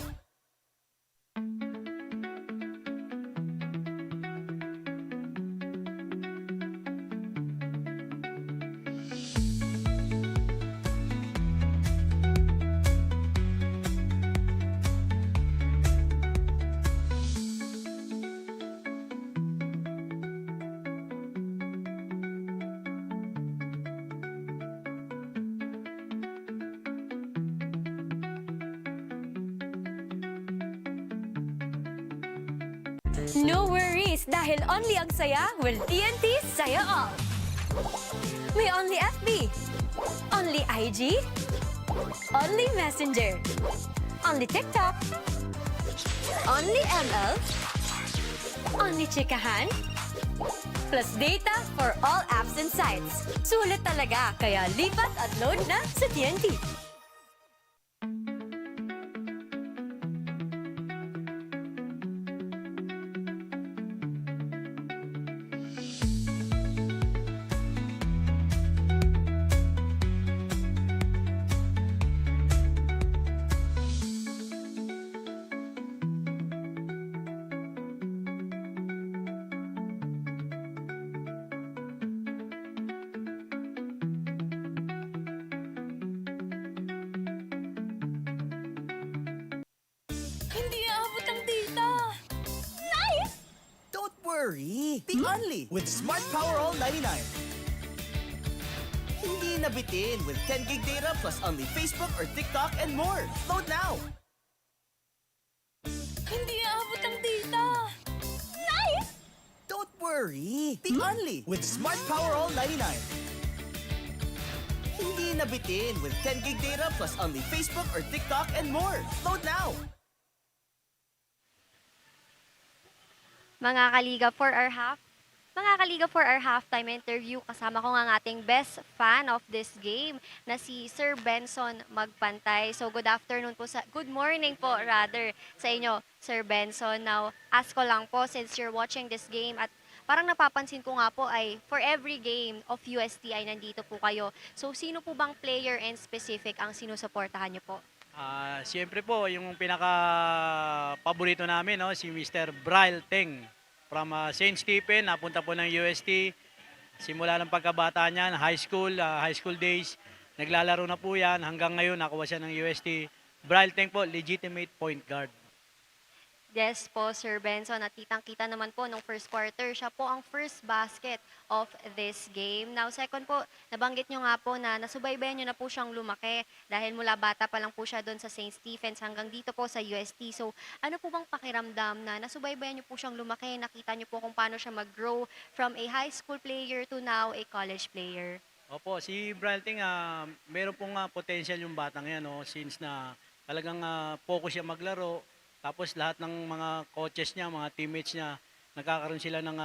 No worries, dahil only ang saya will TNT Saya All. May only FB, only IG, only Messenger, only TikTok, only ML, only Chikahan, plus data for all apps and sites. Sulit talaga, kaya lipat at load na sa TNT. Hindi aabot ang data. Nice! Don't worry! Be only with Smart Power All 99. Hindi na bitin with 10 gig data plus only Facebook or TikTok and more. Load now! Hindi aabot ang data. Nice! Don't worry! Be only with Smart Power All 99. Hindi na bitin with 10 gig data plus only Facebook or TikTok and more. Load now! Mga kaliga, for our halftime interview, kasama ko nga ang ating best fan of this game na si Sir Benson Magpantay. So good morning po rather sa inyo, Sir Benson. Now, ask ko lang po, since you're watching this game at parang napapansin ko nga po ay for every game of UST ay nandito po kayo. So sino po bang player and specific ang sinusuportahan niyo po? Siyempre po, yung pinaka-paborito namin, no, si Mr. Bryle Teng from St. Stephen, napunta po ng UST. Simula ng pagkabata niya, high school days, naglalaro na po yan. Hanggang ngayon, nakuha siya ng UST. Bryle Teng po, legitimate point guard. Yes po, Sir Benson. At kitang-kita naman po nung first quarter, siya po ang first basket of this game. Now, second po, nabanggit nyo nga po na nasubaybayan nyo na po siyang lumaki dahil mula bata pa lang po siya doon sa St. Stephen's hanggang dito po sa UST. So, ano po bang pakiramdam na nasubaybayan nyo po siyang lumaki? Nakita nyo po kung paano siya mag-grow from a high school player to now a college player? Opo, si Bryle Teng, meron pong potential yung batang yan, no, since na talagang focus siya maglaro. Tapos lahat ng mga coaches niya, mga teammates niya, nagkakaroon sila ng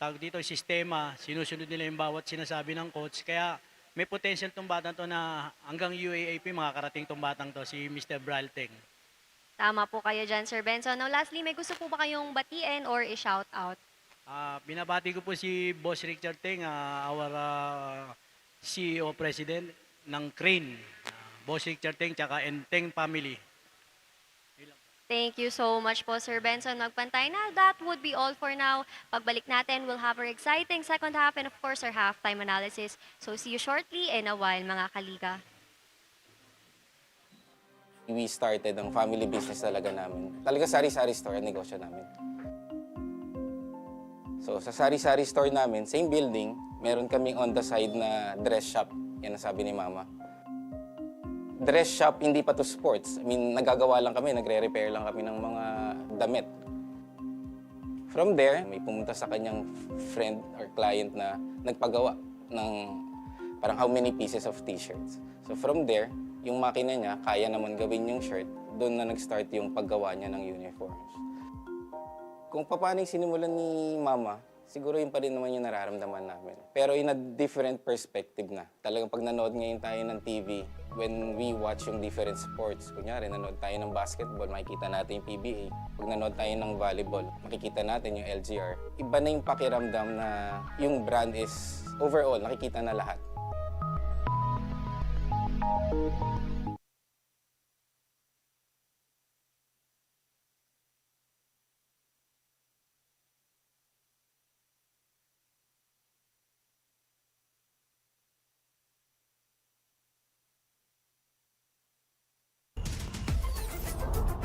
tawag dito, sistema, sinusunod nila yung bawat sinasabi ng coach. Kaya may potential tong batang to na hanggang UAAP makakarating tong batang to, si Mr. Bryle Teng. Tama po kayo dyan, Sir Benson. Now, lastly, may gusto po ba kayong batiin or i-shout out? Binabati ko po si Boss Richard Teng, our CEO President ng Crane. Boss Richard Teng, tsaka Teng family. Thank you so much po, Sir Benson Magpantay. Now, that would be all for now. Pagbalik natin, we'll have our exciting second half and of course, our halftime analysis. So, see you shortly in a while, mga kaliga. We started ang family business talaga namin. Talaga sari-sari store ang negosyo namin. So, sa sari-sari store namin, same building, meron kaming on the side na dress shop. Yan ang sabi ni Mama. Dress shop, hindi pa to sports. I mean, nagagawa lang kami, nagre-repair lang kami ng mga damit. From there, may pumunta sa kanyang friend or client na nagpagawa ng parang how many pieces of t-shirts. So from there, yung makina niya, kaya naman gawin yung shirt, doon na nag-start yung paggawa niya ng uniforms. Kung paano yung sinimulan ni Mama, siguro yun pa rin naman yung nararamdaman namin. Pero in a different perspective na. Talagang pag nanood ngayon tayo ng TV, when we watch yung different sports, kunyari nanood tayo ng basketball, makikita natin yung PBA. Pag nanood tayo ng volleyball, makikita natin yung LGR. Iba na yung pakiramdam na yung brand is overall, nakikita na lahat.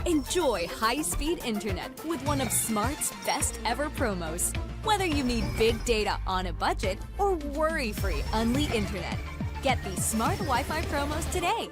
Enjoy high-speed internet with one of Smart's best ever promos. Whether you need big data on a budget or worry-free Unli internet, get these Smart Wi-Fi promos today.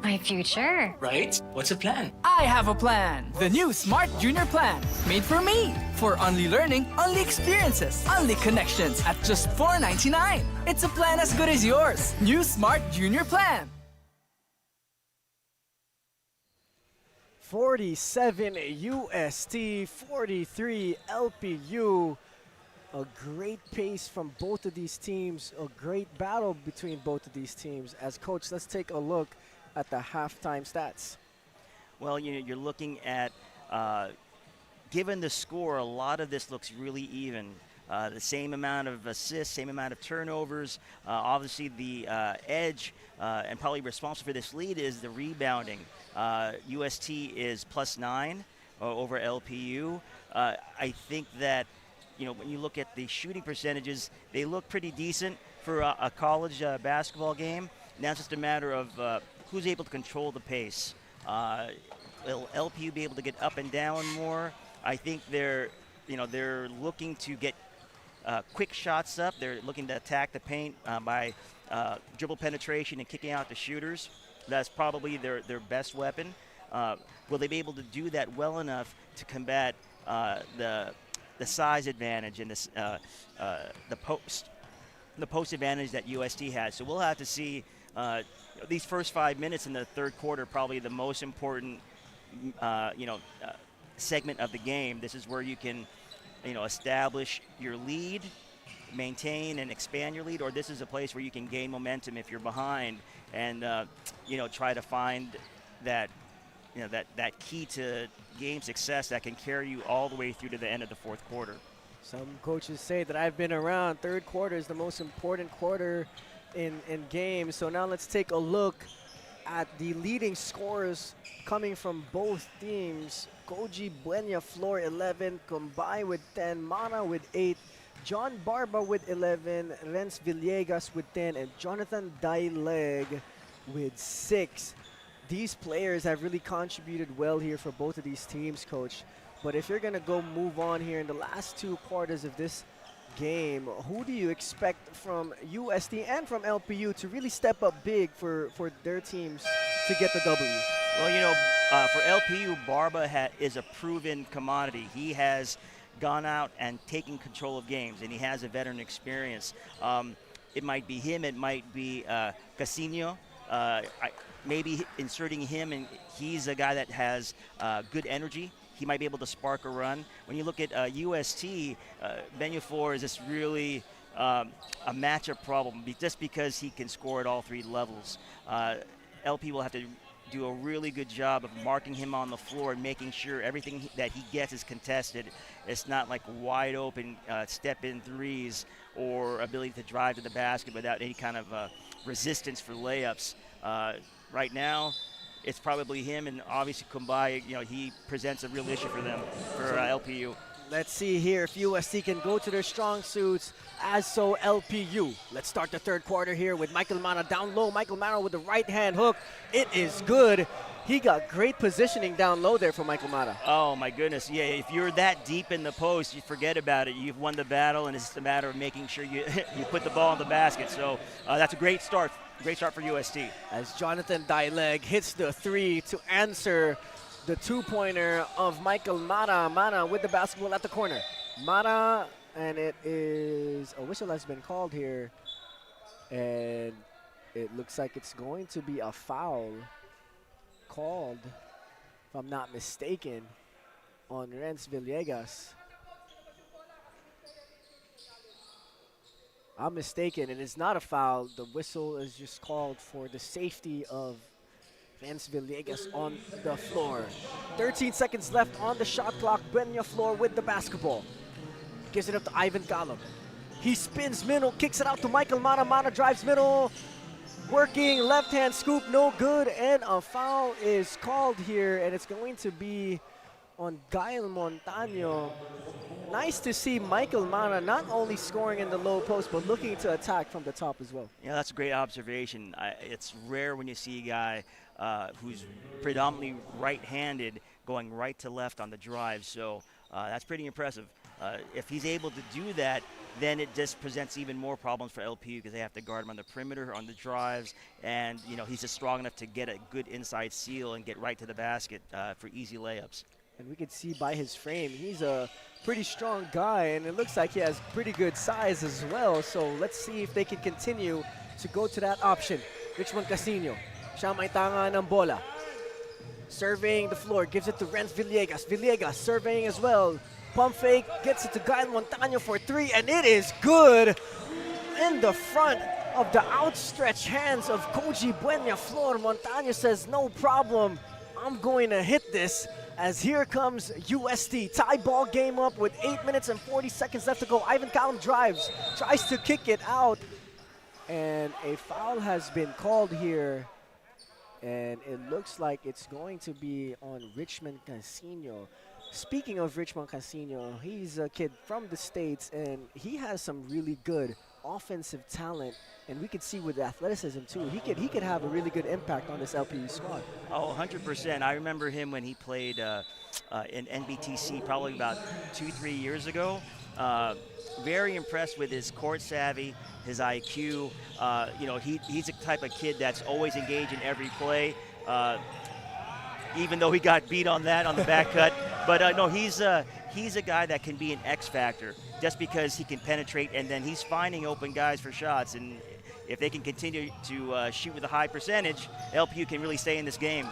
My future. Right? What's the plan? I have a plan. The new Smart Junior Plan. Made for me. For only learning, only experiences, only connections at just $4.99. It's a plan as good as yours. New Smart Junior Plan. 47 UST, 43 LPU. A great pace from both of these teams. A great battle between both of these teams. As coach, let's take a look at the halftime stats. Well, you're looking at, given the score, a lot of this looks really even. The same amount of assists, same amount of turnovers. Obviously, the edge and probably responsible for this lead is the rebounding. UST is +9 over LPU. I think that, when you look at the shooting percentages, they look pretty decent for a college basketball game. Now it's just a matter of who's able to control the pace. Will LPU be able to get up and down more? I think they're looking to get quick shots up. They're looking to attack the paint by dribble penetration and kicking out the shooters. That's probably their best weapon. Will they be able to do that well enough to combat the size advantage and the post advantage that UST has? So we'll have to see. These first 5 minutes in the third quarter, probably the most important, segment of the game. This is where you can, establish your lead, maintain and expand your lead, or this is a place where you can gain momentum if you're behind and, try to find that, that key to game success that can carry you all the way through to the end of the fourth quarter. Some coaches say that I've been around. Third quarter is the most important quarter in games. So now let's take a look at the leading scorers coming from both teams. Koji Buena Flor 11, Combay with 10, Mana with 8, John Barba with 11, Renz Villegas with 10, and Jonathan Daileg with 6. These players have really contributed well here for both of these teams, Coach. But if you're going to go move on here in the last 2 quarters of this game, who do you expect from UST and from LPU to really step up big for their teams to get the W? Well, for LPU, Barba is a proven commodity. He has gone out and taken control of games, and he has a veteran experience. It might be him, it might be Casino. Maybe inserting him, and he's a guy that has good energy. He might be able to spark a run. When you look at UST, Benyafor is just really a matchup problem just because he can score at all 3 levels. LP will have to do a really good job of marking him on the floor and making sure everything that he gets is contested. It's not like wide open step-in threes or ability to drive to the basket without any kind of resistance for layups. Right now, it's probably him, and obviously Combay, he presents a real issue for them, for LPU. Let's see here if UST can go to their strong suits, as so LPU. Let's start the third quarter here with Michael Mana down low. Michael Mana with the right hand hook. It is good. He got great positioning down low there for Michael Mana. Oh my goodness, yeah, if you're that deep in the post, you forget about it. You've won the battle, and it's just a matter of making sure you you put the ball in the basket. So that's a great start for UST. As Jonathan Daileg hits the three to answer the two-pointer of Michael Mana. Mana with the basketball at the corner. Mana, and it is, a whistle has been called here, and it looks like it's going to be a foul called, if I'm not mistaken, on Renz Villegas. I'm mistaken, and it's not a foul. The whistle is just called for the safety of Renz Villegas on the floor. 13 seconds left on the shot clock. Buena Flor with the basketball. Gives it up to Ivan Calum. He spins middle, kicks it out to Michael Mana. Mana drives middle. Working, left-hand scoop, no good, and a foul is called here, and it's going to be on Gael Montaño. Nice to see Michael Mana not only scoring in the low post, but looking to attack from the top as well. Yeah, that's a great observation. It's rare when you see a guy who's predominantly right-handed going right to left on the drive, so that's pretty impressive. If he's able to do that, then it just presents even more problems for LPU because they have to guard him on the perimeter, on the drives, and he's just strong enough to get a good inside seal and get right to the basket for easy layups. And we can see by his frame, he's a pretty strong guy, and it looks like he has pretty good size as well. So let's see if they can continue to go to that option. Richmond Casino, siya may tanga ng bola. Surveying the floor, gives it to Renz Villegas. Villegas surveying as well. Pump fake, gets it to Gael Montaño for three, and it is good in the front of the outstretched hands of Koji Buena Flor. Montaño says, no problem, I'm going to hit this, as here comes UST. Tie ball game up with 8 minutes and 40 seconds left to go. Ivan Calum drives, tries to kick it out, and a foul has been called here, and it looks like it's going to be on Richmond Casino. Speaking of Richmond Casino, he's a kid from the States, and he has some really good offensive talent, and we could see with athleticism too. He could have a really good impact on this LPU squad. Oh, 100%. I remember him when he played in NBTC probably about 2-3 years ago. Very impressed with his court savvy, his IQ. He's the type of kid that's always engaged in every play. Even though he got beat on the back cut. But no, he's a guy that can be an X factor just because he can penetrate, and then he's finding open guys for shots. And if they can continue to shoot with a high percentage, LPU can really stay in this game.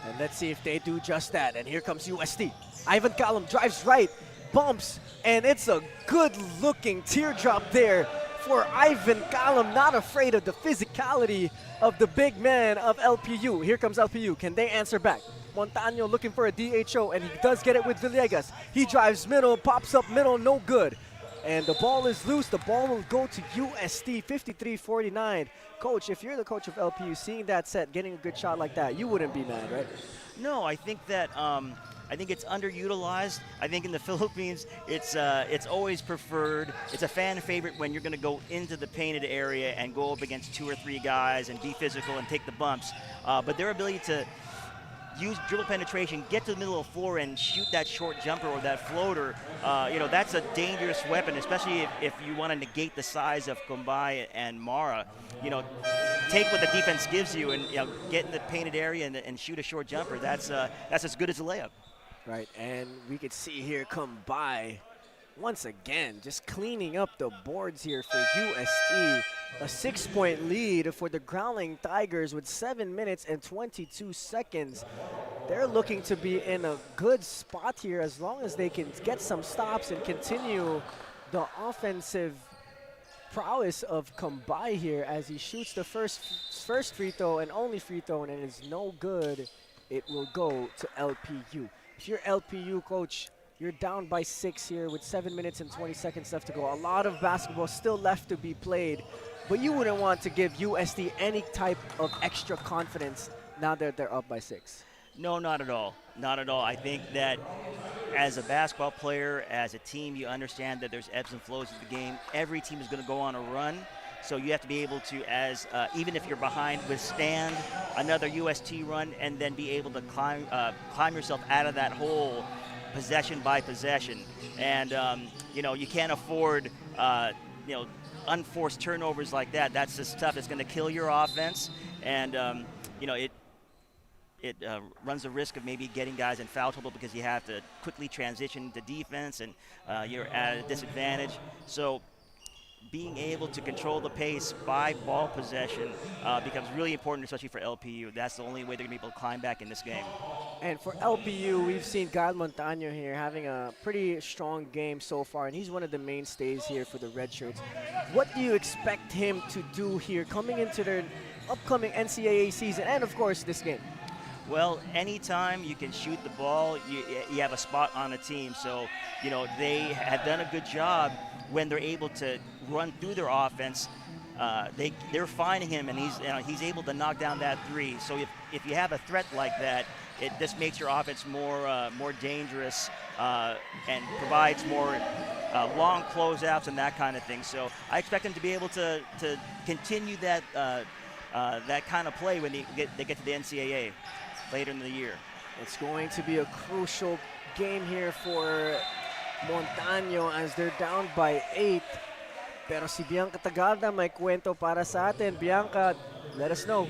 And let's see if they do just that. And here comes UST. Ivan Calum drives right, bumps, and it's a good-looking teardrop there for Ivan Calum, not afraid of the physicality of the big man of LPU. Here comes LPU. Can they answer back? Montaño looking for a DHO, and he does get it with Villegas. He drives middle, pops up middle, no good. And the ball is loose. The ball will go to UST, 53-49. Coach, if you're the coach of LPU, seeing that set, getting a good shot like that, you wouldn't be mad, right? No, I think that I think it's underutilized. I think in the Philippines, it's always preferred. It's a fan favorite when you're going to go into the painted area and go up against 2 or 3 guys and be physical and take the bumps. But their ability to use dribble penetration, get to the middle of the floor and shoot that short jumper or that floater, that's a dangerous weapon, especially if you want to negate the size of Kumbai and Mara. Take what the defense gives you and get in the painted area and shoot a short jumper. That's as good as a layup. Right, and we could see here come by once again, just cleaning up the boards here for UST. A 6-point lead for the Growling Tigers with 7 minutes and 22 seconds. They're looking to be in a good spot here as long as they can get some stops and continue the offensive prowess of Kumbai here as he shoots the first free throw and only free throw, and it is no good. It will go to LPU. If you're LPU, coach, you're down by 6 here with 7 minutes and 20 seconds left to go. A lot of basketball still left to be played, but you wouldn't want to give UST any type of extra confidence now that they're up by 6. No, not at all. Not at all. I think that as a basketball player, as a team, you understand that there's ebbs and flows of the game. Every team is going to go on a run. So you have to be able to, even if you're behind, withstand another UST run and then be able to climb yourself out of that hole possession by possession. And, you can't afford, unforced turnovers like that. That's the stuff that's going to kill your offense. And, it runs the risk of maybe getting guys in foul trouble because you have to quickly transition to defense and you're at a disadvantage. So being able to control the pace by ball possession becomes really important, especially for LPU. That's the only way they're going to be able to climb back in this game. And for LPU, we've seen Gael Montaño here having a pretty strong game so far, and he's one of the mainstays here for the Red Shirts. What do you expect him to do here coming into their upcoming NCAA season and, of course, this game? Well, anytime you can shoot the ball, you have a spot on a team. So, they have done a good job when they're able to run through their offense. They're finding him, and he's able to knock down that three. So if you have a threat like that, it just makes your offense more dangerous and provides more long closeouts and that kind of thing. So I expect him to be able to continue that kind of play when they get to the NCAA later in the year. It's going to be a crucial game here for Montaño as they're down by 8. Pero si Bianca Tagalda may kwento para sa atin. Bianca, let us know.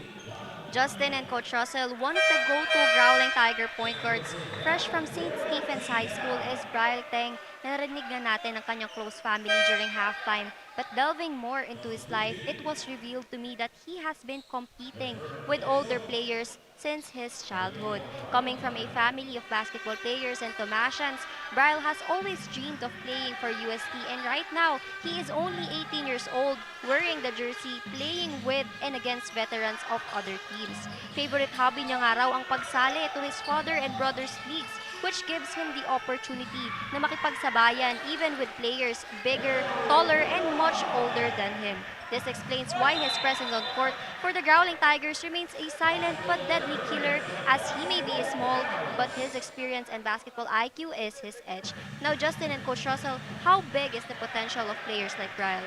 Justin and Coach Russell, one of the go-to Growling Tiger point guards fresh from St. Stephen's High School is Brian Teng. Narinig na natin ang kanyang close family during halftime. But delving more into his life, it was revealed to me that he has been competing with older players since his childhood. Coming from a family of basketball players and Tomasians, Brian has always dreamed of playing for UST, and right now, he is only 18 years old, wearing the jersey, playing with and against veterans of other teams. Favorite hobby niya nga raw ang pagsali to his father and brother's leagues, which gives him the opportunity na makipagsabayan even with players bigger, taller, and much older than him. This explains why his presence on court for the Growling Tigers remains a silent but deadly killer, as he may be small, but his experience and basketball IQ is his edge. Now, Justin and Coach Russell, how big is the potential of players like Brian?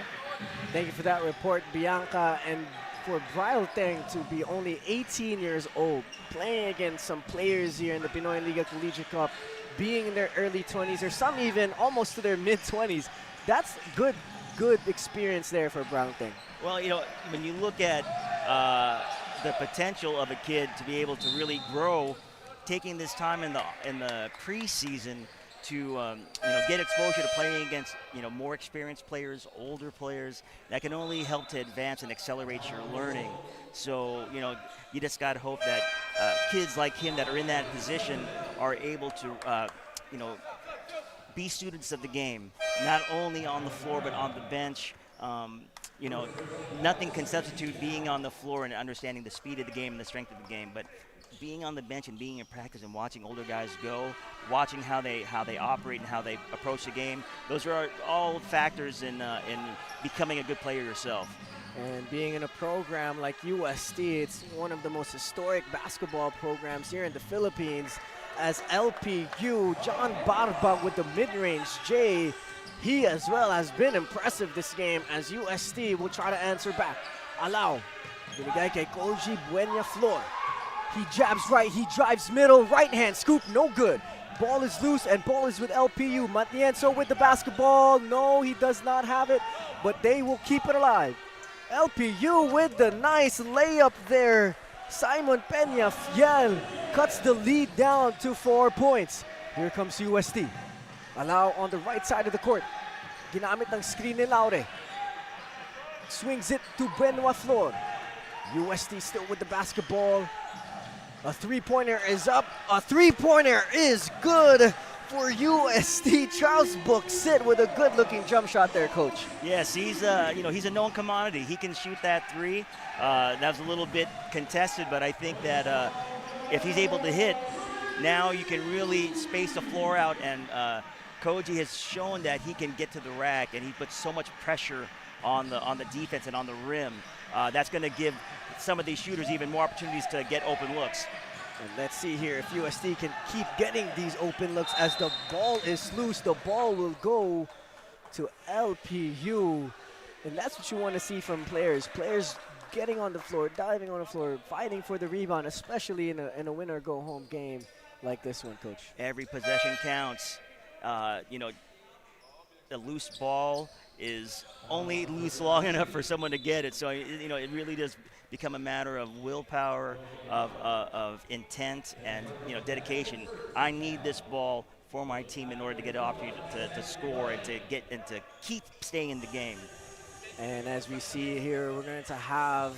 Thank you for that report, Bianca. And for Brian Teng to be only 18 years old, playing against some players here in the Pinoyliga Collegiate Cup, being in their early 20s, or some even almost to their mid-20s, that's good experience there for Brian Teng. Well, when you look at the potential of a kid to be able to really grow, taking this time in the preseason to get exposure to playing against more experienced players, older players, that can only help to advance and accelerate your learning. So you just got to hope that kids like him that are in that position are able to be students of the game, not only on the floor but on the bench. Nothing can substitute being on the floor and understanding the speed of the game and the strength of the game, but being on the bench and being in practice and watching older guys go, watching how they operate and how they approach the game, those are all factors in becoming a good player yourself. And being in a program like UST, it's one of the most historic basketball programs here in the Philippines. As LPU, John Barbag with the mid-range J, he as well has been impressive this game, as UST will try to answer back. Allow, binigay kay Koji Buena Flor. He jabs right, he drives middle, right hand scoop, no good. Ball is loose and ball is with LPU. Matienzo with the basketball. No, he does not have it, but they will keep it alive. LPU with the nice layup there. Simon Peña Fiel cuts the lead down to 4 points. Here comes UST. Allow on the right side of the court. Ginamit ng screen ni Laure. Swings it to Benoit Flor. UST still with the basketball. A three-pointer is up. A three-pointer is good for UST. Charles Buxit with a good-looking jump shot there, Coach. Yes, he's a known commodity. He can shoot that three. That was a little bit contested, but I think that if he's able to hit, now you can really space the floor out, and Koji has shown that he can get to the rack, and he puts so much pressure on the defense and on the rim. That's going to give some of these shooters even more opportunities to get open looks. And let's see here if USD can keep getting these open looks as the ball is loose. The ball will go to LPU. And that's what you want to see from players. Players getting on the floor, diving on the floor, fighting for the rebound, especially in a win-or-go-home game like this one, Coach. Every possession counts. You know, the loose ball is only loose long enough for someone to get it. So, you know, it really does become a matter of willpower, of intent, and, you know, dedication. I need this ball for my team in order to get an opportunity to score and to keep staying in the game. And as we see here, we're going to have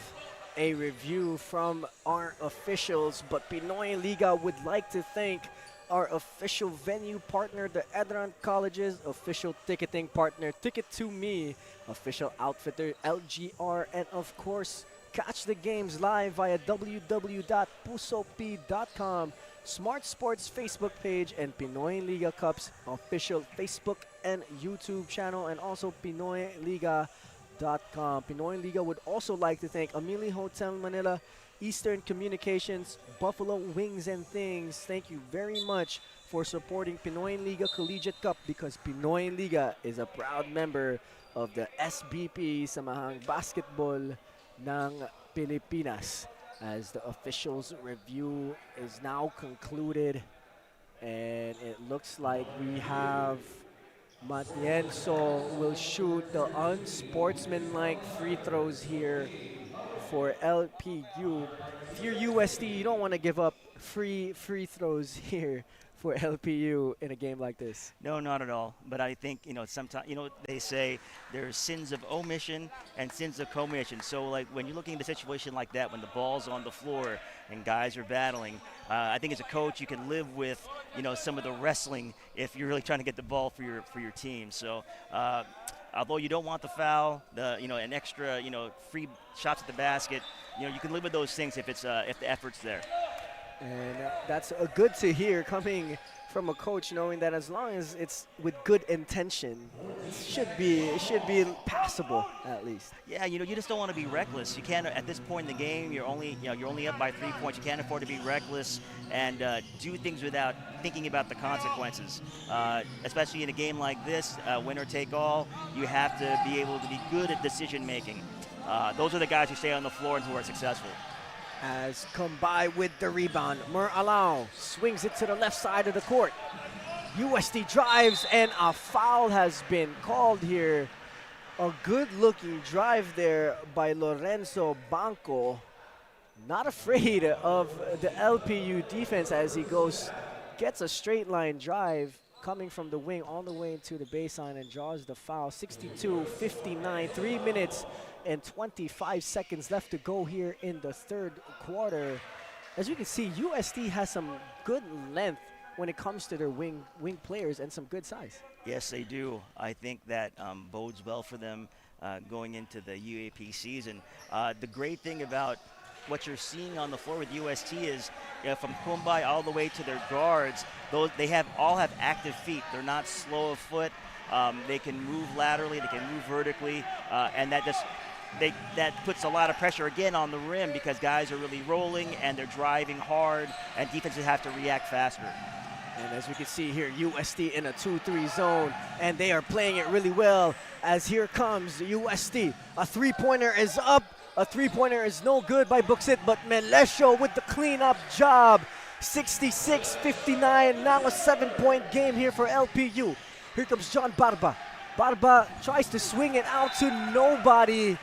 a review from our officials, but Pinoyliga would like to thank our official venue partner, the ENDERUN College's official ticketing partner, Ticket2Me, official outfitter, LGR, and of course, catch the games live via www.pusop.com, Smart Sports Facebook page, and Pinoyliga Cup's official Facebook and YouTube channel, and also Pinoyliga.com. Pinoyliga would also like to thank Amili Hotel Manila, Eastern Communications, Buffalo Wings and Things. Thank you very much for supporting Pinoyliga Collegiate Cup, because Pinoyliga is a proud member of the SBP, Samahang Basketball ng Pilipinas. As the officials review is now concluded, and it looks like we have Matienzo will shoot the unsportsmanlike free throws here for LPU. If you're USD, you don't want to give up free throws here for LPU in a game like this. No, not at all. But I think, you know, sometimes, you know, they say there's sins of omission and sins of commission. So, like, when you're looking at a situation like that, when the ball's on the floor and guys are battling, I think as a coach you can live with, you know, some of the wrestling if you're really trying to get the ball for your team. So, although you don't want the foul, an extra, free shots at the basket, you can live with those things if the effort's there. And that's good to hear coming from a coach, knowing that as long as it's with good intention, it should be passable at least. Yeah, you just don't want to be reckless. You can't at this point in the game. You're only up by 3 points. You can't afford to be reckless and do things without thinking about the consequences. Especially in a game like this, winner take all. You have to be able to be good at decision making. Those are the guys who stay on the floor and who are successful. As come by with the rebound, Alao swings it to the left side of the court. USD drives and a foul has been called here. A good-looking drive there by Lorenzo Banco. Not afraid of the LPU defense as he gets a straight line drive coming from the wing all the way to the baseline and draws the foul. 62-59, 3 minutes and 25 seconds left to go here in the third quarter. As you can see, USD has some good length when it comes to their wing players and some good size. Yes, they do. I think that bodes well for them going into the UAP season. The great thing about what you're seeing on the floor with UST is from Kumbai all the way to their guards, they all have active feet. They're not slow of foot. They can move laterally, they can move vertically, and that puts a lot of pressure again on the rim because guys are really rolling and they're driving hard and defenses have to react faster. And as we can see here, USD in a 2-3 zone, and they are playing it really well as here comes USD. A three-pointer is up. A three-pointer is no good by Buxit, but Melesio with the cleanup job. 66-59, now a 7-point game here for LPU. Here comes John Barba. Barba tries to swing it out to nobody.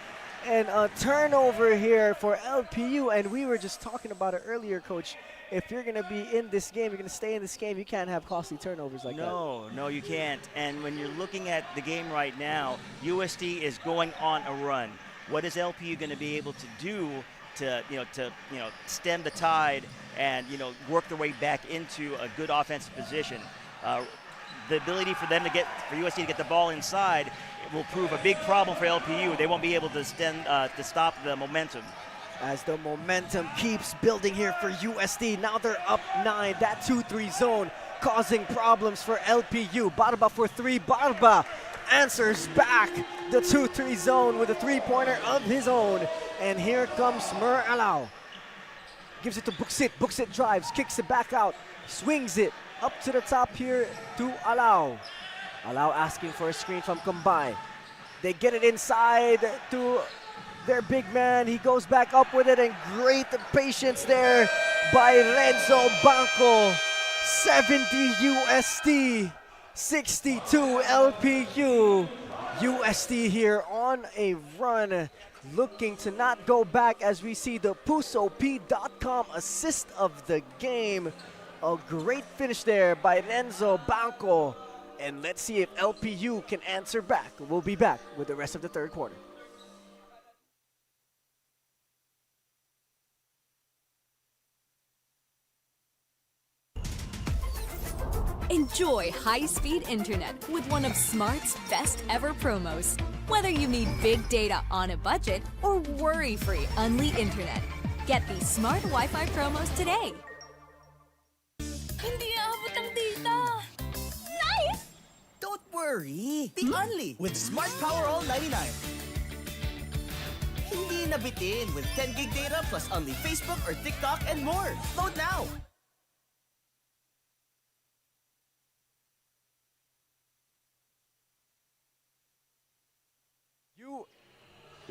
And a turnover here for LPU. And we were just talking about it earlier, Coach. If you're going to be in this game, you're going to stay in this game, you can't have costly turnovers like that. No, you can't. And when you're looking at the game right now, USD is going on a run. What is LPU going to be able to do to stem the tide and work their way back into a good offensive position? The ability for USD to get the ball inside will prove a big problem for LPU. They won't be able to stop the momentum. As the momentum keeps building here for USD, now they're up 9. That 2-3 zone causing problems for LPU. Barba for 3. Barba answers back the 2-3 zone with a three-pointer of his own. And here comes Alao. gives it to Buksit. Buksit drives, kicks it back out, swings it up to the top here to Alao. Alao asking for a screen from Kumbay. They get it inside to their big man. He goes back up with it, and great patience there by Renzo Banco. 70 USD, 62 LPU. USD here on a run, looking to not go back as we see the PusoP.com assist of the game. A great finish there by Renzo Banco. And let's see if LPU can answer back. We'll be back with the rest of the third quarter. Enjoy high-speed internet with one of Smart's best ever promos. Whether you need big data on a budget or worry-free Unli internet, get these Smart Wi-Fi promos today. Hindi aabot ang data. Nice! Don't worry. Be only with Smart Power All 99. Hindi nabitin with 10 gig data plus only Facebook or TikTok and more. Load now.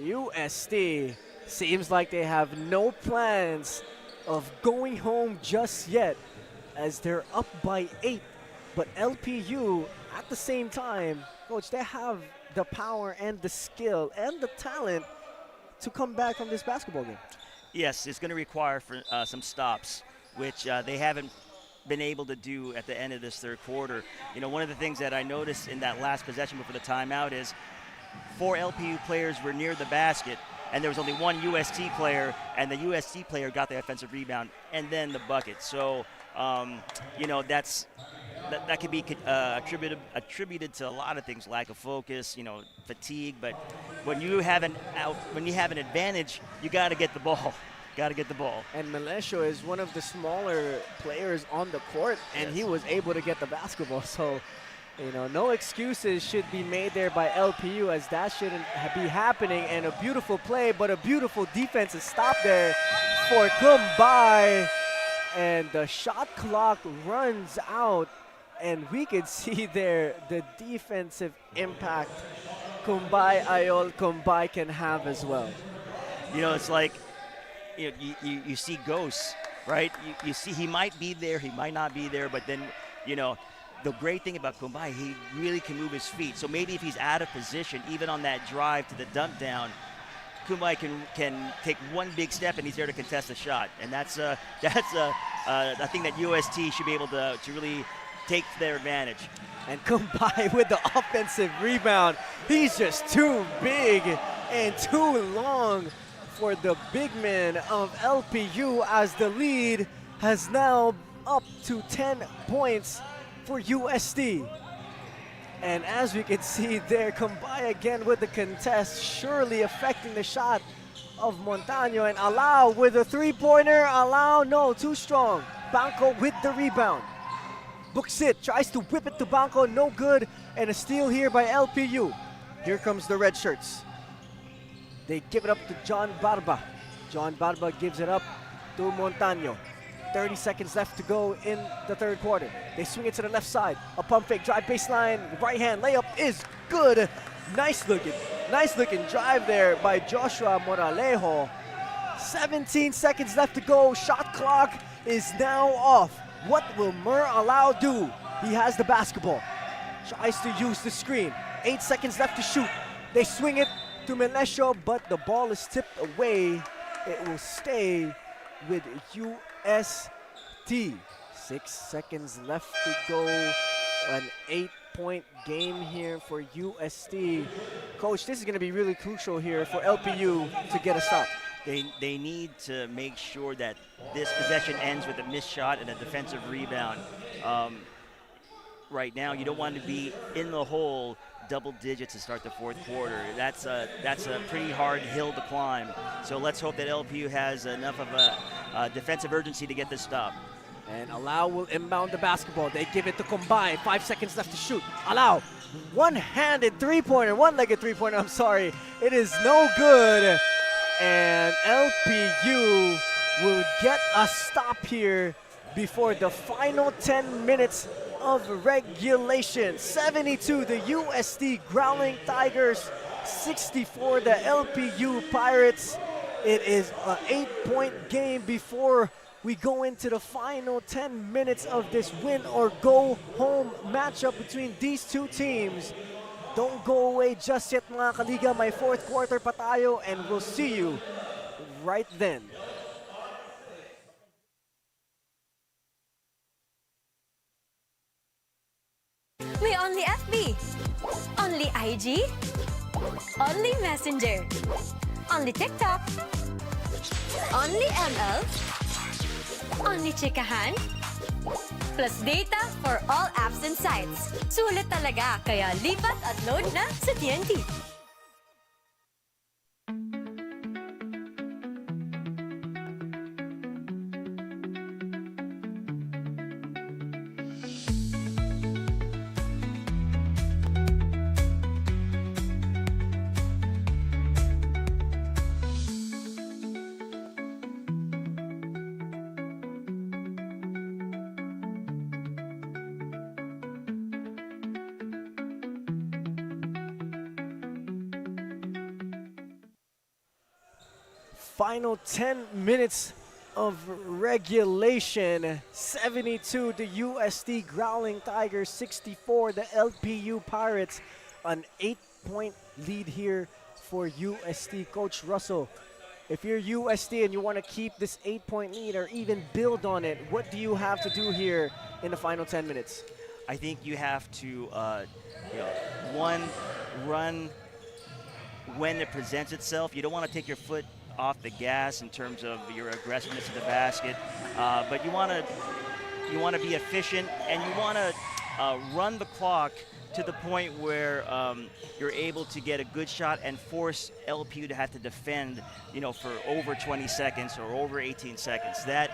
UST seems like they have no plans of going home just yet, as they're up by 8. But LPU, at the same time, coach, they have the power and the skill and the talent to come back from this basketball game. Yes, it's going to require some stops, which they haven't been able to do at the end of this third quarter. You know, one of the things that I noticed in that last possession before the timeout is 4 LPU players were near the basket, and there was only 1 UST player, and the UST player got the offensive rebound and then the bucket. So, you know, that could be attributed to a lot of things, lack of focus, you know, fatigue. But when you have an advantage, you got to get the ball. Got to get the ball. And Melesio is one of the smaller players on the court, and he was able to get the basketball. So, you know, no excuses should be made there by LPU, as that shouldn't be happening. And a beautiful play, but a beautiful defensive stop there for Kumbay. And the shot clock runs out, and we could see there the defensive impact Kumbay can have as well. You know, it's like, you know, you see ghosts, right? You see he might be there, he might not be there, but then, you know, the great thing about Kumbay, he really can move his feet. So maybe if he's out of position, even on that drive to the dump down, Kumbay can take one big step and he's there to contest the shot. And that's a thing that UST should be able to really take their advantage. And Kumbay with the offensive rebound. He's just too big and too long for the big man of LPU, as the lead has now up to 10 points for USD. And as we can see there, Kumbay again with the contest, surely affecting the shot of Montaño. And Alao with a three-pointer. Alao, no, too strong. Banco with the rebound. Buksit tries to whip it to Banco, no good. And a steal here by LPU. Here comes the red shirts. They give it up to John Barba. John Barba gives it up to Montaño. 30 seconds left to go in the third quarter. They swing it to the left side. A pump fake, drive baseline, right hand layup is good. Nice looking drive there by Joshua Moralejo. 17 seconds left to go. Shot clock is now off. What will Mur Alao do? He has the basketball. Tries to use the screen. 8 seconds left to shoot. They swing it to Melesio, but the ball is tipped away. It will stay with UST. 6 seconds left to go. An 8-point game here for UST. Coach, this is going to be really crucial here for LPU to get a stop. They need to make sure that this possession ends with a missed shot and a defensive rebound. Right now, you don't want to be in the hole double digits to start the fourth quarter. That's a pretty hard hill to climb. So let's hope that LPU has enough of a defensive urgency to get this stop. And Alao will inbound the basketball. They give it to Kumbay. 5 seconds left to shoot. Alao, one-handed three-pointer, one-legged three-pointer, I'm sorry. It is no good. And LPU will get a stop here before the final 10 minutes of regulation. 72, the UST Growling Tigers. 64, the LPU Pirates. It is an 8-point game before we go into the final 10 minutes of this win or go home matchup between these two teams. Don't go away just yet, mga kaliga. May fourth quarter pa tayo, and we'll see you right then. May only FB, only IG, only Messenger, only TikTok, only ML, only chikahan, plus data for all apps and sites. Sulit talaga, kaya lipat at load na sa TNT. Final 10 minutes of regulation. 72, the UST Growling Tigers. 64, the LPU Pirates. An 8-point lead here for UST. Coach Russell, if you're UST and you want to keep this 8-point lead or even build on it, what do you have to do here in the final 10 minutes? I think you have to, one, run when it presents itself. You don't want to take your foot off the gas in terms of your aggressiveness in the basket, but you want to be efficient, and you want to run the clock to the point where you're able to get a good shot and force LPU to have to defend, for over 20 seconds or over 18 seconds. That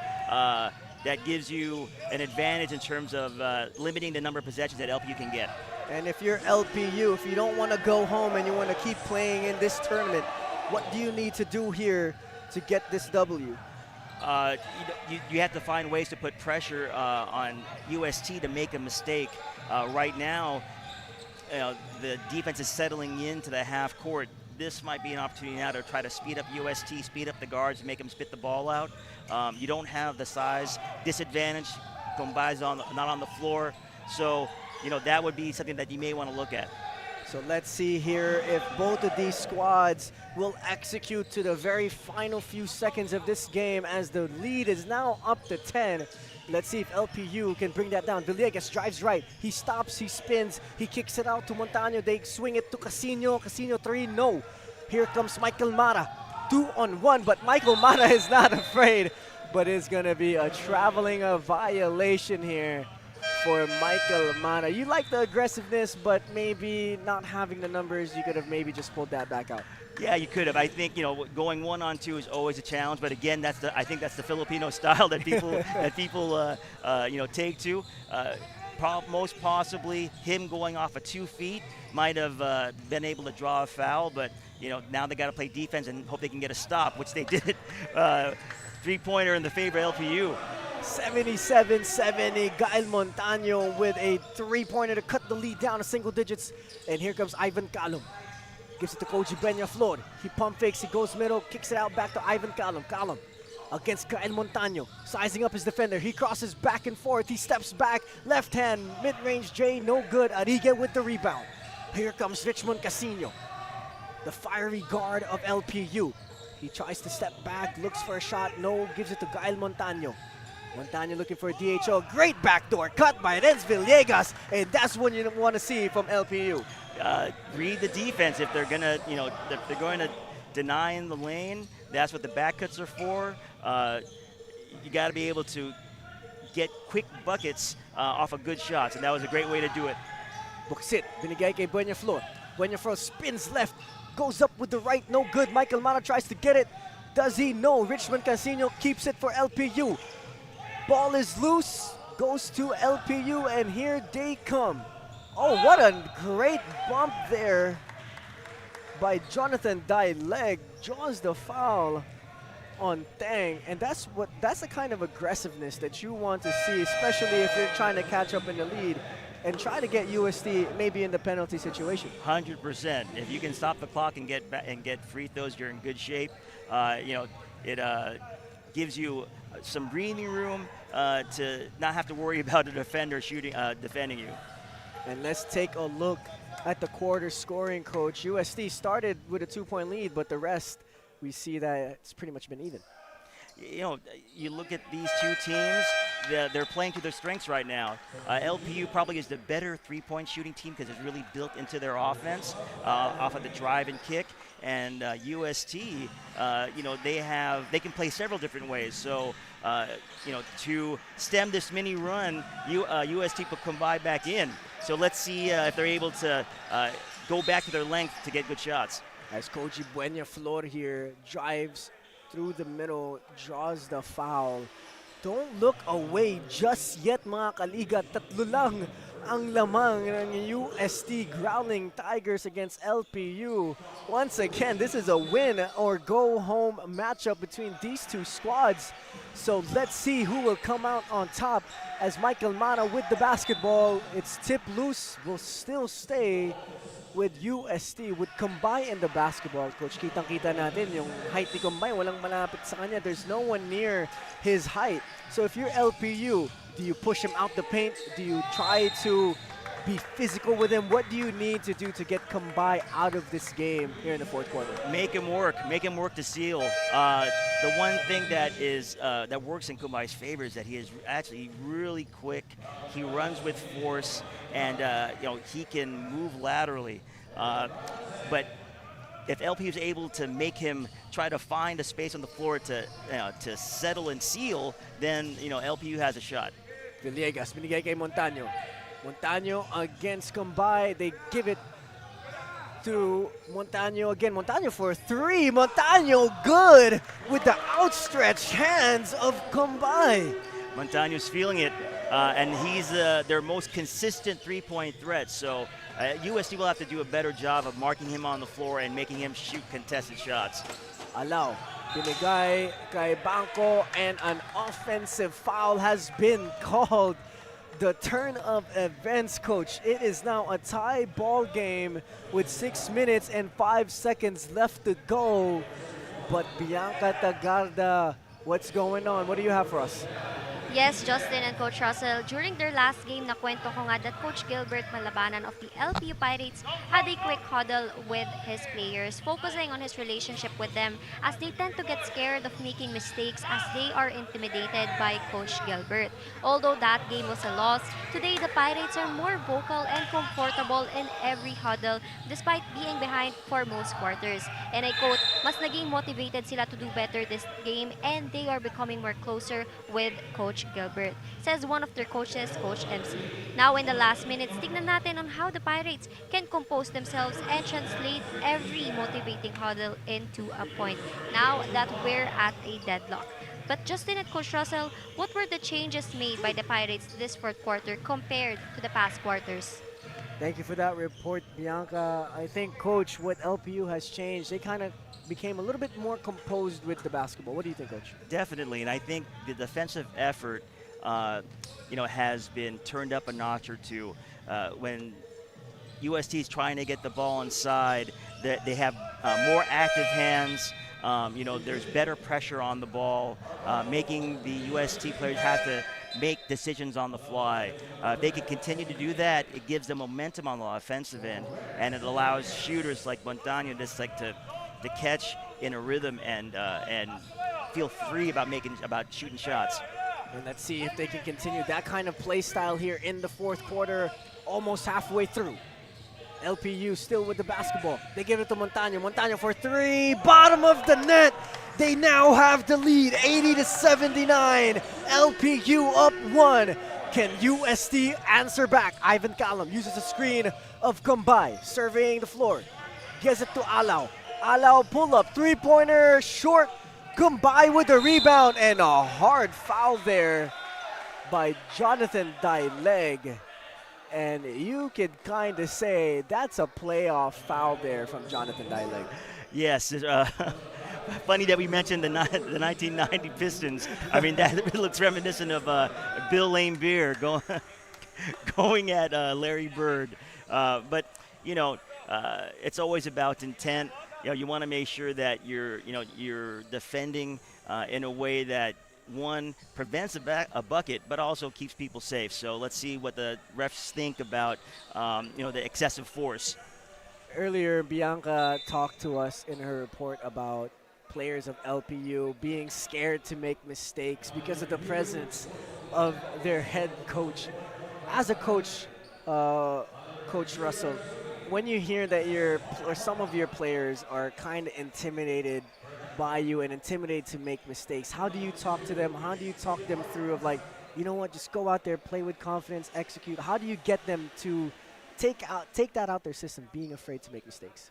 gives you an advantage in terms of limiting the number of possessions that LPU can get. And if you're LPU, if you don't want to go home and you want to keep playing in this tournament, what do you need to do here to get this W? You have to find ways to put pressure on UST to make a mistake. Right now, the defense is settling into the half court. This might be an opportunity now to try to speed up UST, speed up the guards, make them spit the ball out. You don't have the size disadvantage. Tombai's not on the floor. So, that would be something that you may want to look at. So let's see here if both of these squads will execute to the very final few seconds of this game as the lead is now up to 10. Let's see if LPU can bring that down. Villegas drives right. He stops, he spins, he kicks it out to Montano. They swing it to Casino. Casino 3, no. Here comes Michael Mara. 2-on-1, but Michael Mara is not afraid. But it's going to be a traveling violation here for Michael Mara. You like the aggressiveness, but maybe not having the numbers, you could have maybe just pulled that back out. Yeah, you could have. I think going 1-on-2 is always a challenge, but again, I think that's the Filipino style that people take to. Most possibly, him going off of 2 feet might have been able to draw a foul, but now they got to play defense and hope they can get a stop, which they did. 3-pointer in the favor of LPU. 77-70, Gael Montano with a 3-pointer to cut the lead down to single digits. And here comes Ivan Calum. Gives it to Koji Benyaflor. He pump fakes, he goes middle, kicks it out back to Ivan Calum. Calum against Gael Montano, sizing up his defender. He crosses back and forth, he steps back, left hand, mid-range J, no good. Arigue with the rebound. Here comes Richmond Casino, the fiery guard of LPU. He tries to step back, looks for a shot, no, gives it to Gael Montano. Montano looking for a DHO. Great backdoor cut by Renz Villegas, and that's what you want to see from LPU. Read the defense. If they're gonna, if they're going to deny in the lane, that's what the back cuts are for. You got to be able to get quick buckets off of good shots, and that was a great way to do it. Buksit, binigay kay Bueñaflor. Bueñaflor spins left, goes up with the right, no good. Michael Mara tries to get it. Does he? No. Richmond Casino keeps it for LPU. Ball is loose, goes to LPU, and here they come. Oh, what a great bump there by Jonathan Daileg. Draws the foul. on Tang, and that's the kind of aggressiveness that you want to see, especially if you're trying to catch up in the lead and try to get UST maybe in the penalty situation. 100%. If you can stop the clock and get free throws, you're in good shape. It gives you some breathing room to not have to worry about a defender defending you. And let's take a look at the quarter scoring, Coach. UST started with a 2-point lead, but the rest, we see that it's pretty much been even. You look at these two teams, they're playing to their strengths right now. LPU probably is the better three-point shooting team because it's really built into their offense off of the drive and kick. And UST, they can play several different ways. So, to stem this mini run, UST will come back in. So let's see if they're able to go back to their length to get good shots. As Coach Buena Flor here drives through the middle, draws the foul. Don't look away just yet, mga kaliga. Tatlo lang ang lamang ng UST Growling Tigers against LPU. Once again, this is a win or go home matchup between these two squads. So let's see who will come out on top as Michael Mana with the basketball. It's tip loose, will still stay with UST, with Kumbay in the basketball. Coach, kitang-kita natin yung height ni Kumbay, walang malapit sa kanya. There's no one near his height. So if you're LPU, do you push him out the paint? Do you try to be physical with him? What do you need to do to get Kumbay out of this game here in the fourth quarter? Make him work to seal. The one thing that works in Kumbay's favor is that he is actually really quick. He runs with force, and he can move laterally. But if LPU is able to make him try to find a space on the floor to settle and seal, then LPU has a shot. Villegas, binigay kay Montaño. Montaño against Kumbay. They give it to Montaño again. Montaño for three. Montaño good with the outstretched hands of Kumbay. Montaño's feeling it, and he's their most consistent three-point threat. So USD will have to do a better job of marking him on the floor and making him shoot contested shots. Allow. Binigay kay Banco, and an offensive foul has been called. The turn of events, Coach. It is now a tie ball game with 6 minutes and 5 seconds left to go. But Bianca Tagarda, what's going on? What do you have for us? Yes, Justin and Coach Russell, during their last game, nakwento ko nga that Coach Gilbert Malabanan of the LPU Pirates had a quick huddle with his players, focusing on his relationship with them as they tend to get scared of making mistakes as they are intimidated by Coach Gilbert. Although that game was a loss, today the Pirates are more vocal and comfortable in every huddle despite being behind for most quarters. And I quote, mas naging motivated sila to do better this game and they are becoming more closer with Coach Gilbert, says one of their coaches, Coach MC. Now in the last minutes, tignan natin on how the Pirates can compose themselves and translate every motivating huddle into a point, now that we're at a deadlock. But Justin and Coach Russell, what were the changes made by the Pirates this fourth quarter compared to the past quarters? Thank you for that report, Bianca. I think, Coach, what LPU has changed, they kind of became a little bit more composed with the basketball. What do you think, Coach? Definitely, and I think the defensive effort, has been turned up a notch or two. When UST is trying to get the ball inside, they have more active hands. There's better pressure on the ball, making the UST players have to make decisions on the fly. They can continue to do that. It gives them momentum on the offensive end, and it allows shooters like Montaño just to catch in a rhythm and feel free about shooting shots. And let's see if they can continue that kind of play style here in the fourth quarter, almost halfway through. LPU still with the basketball. They give it to Montaño. Montaño for three, bottom of the net. They now have the lead, 80-79. LPU up one. Can UST answer back? Ivan Callum uses a screen of Kumbay, surveying the floor. Gives it to Alao. Alao pull up, three-pointer, short. Kumbay with the rebound, and a hard foul there by Jonathan Daileg. And you could kind of say that's a playoff foul there from Jonathan Daileg. Yes, funny that we mentioned the 1990 Pistons. I mean, that looks reminiscent of Bill Laimbeer going at Larry Bird. But, you know, it's always about intent. You know, you want to make sure that you're defending in a way that, one, prevents a bucket, but also keeps people safe. So let's see what the refs think about, the excessive force. Earlier, Bianca talked to us in her report about players of LPU being scared to make mistakes because of the presence of their head coach. As a coach, Coach Russell, when you hear that some of your players are kind of intimidated by you and intimidated to make mistakes, how do you talk to them? How do you talk them through of like, you know what, just go out there, play with confidence, execute? How do you get them to take that out their system, being afraid to make mistakes?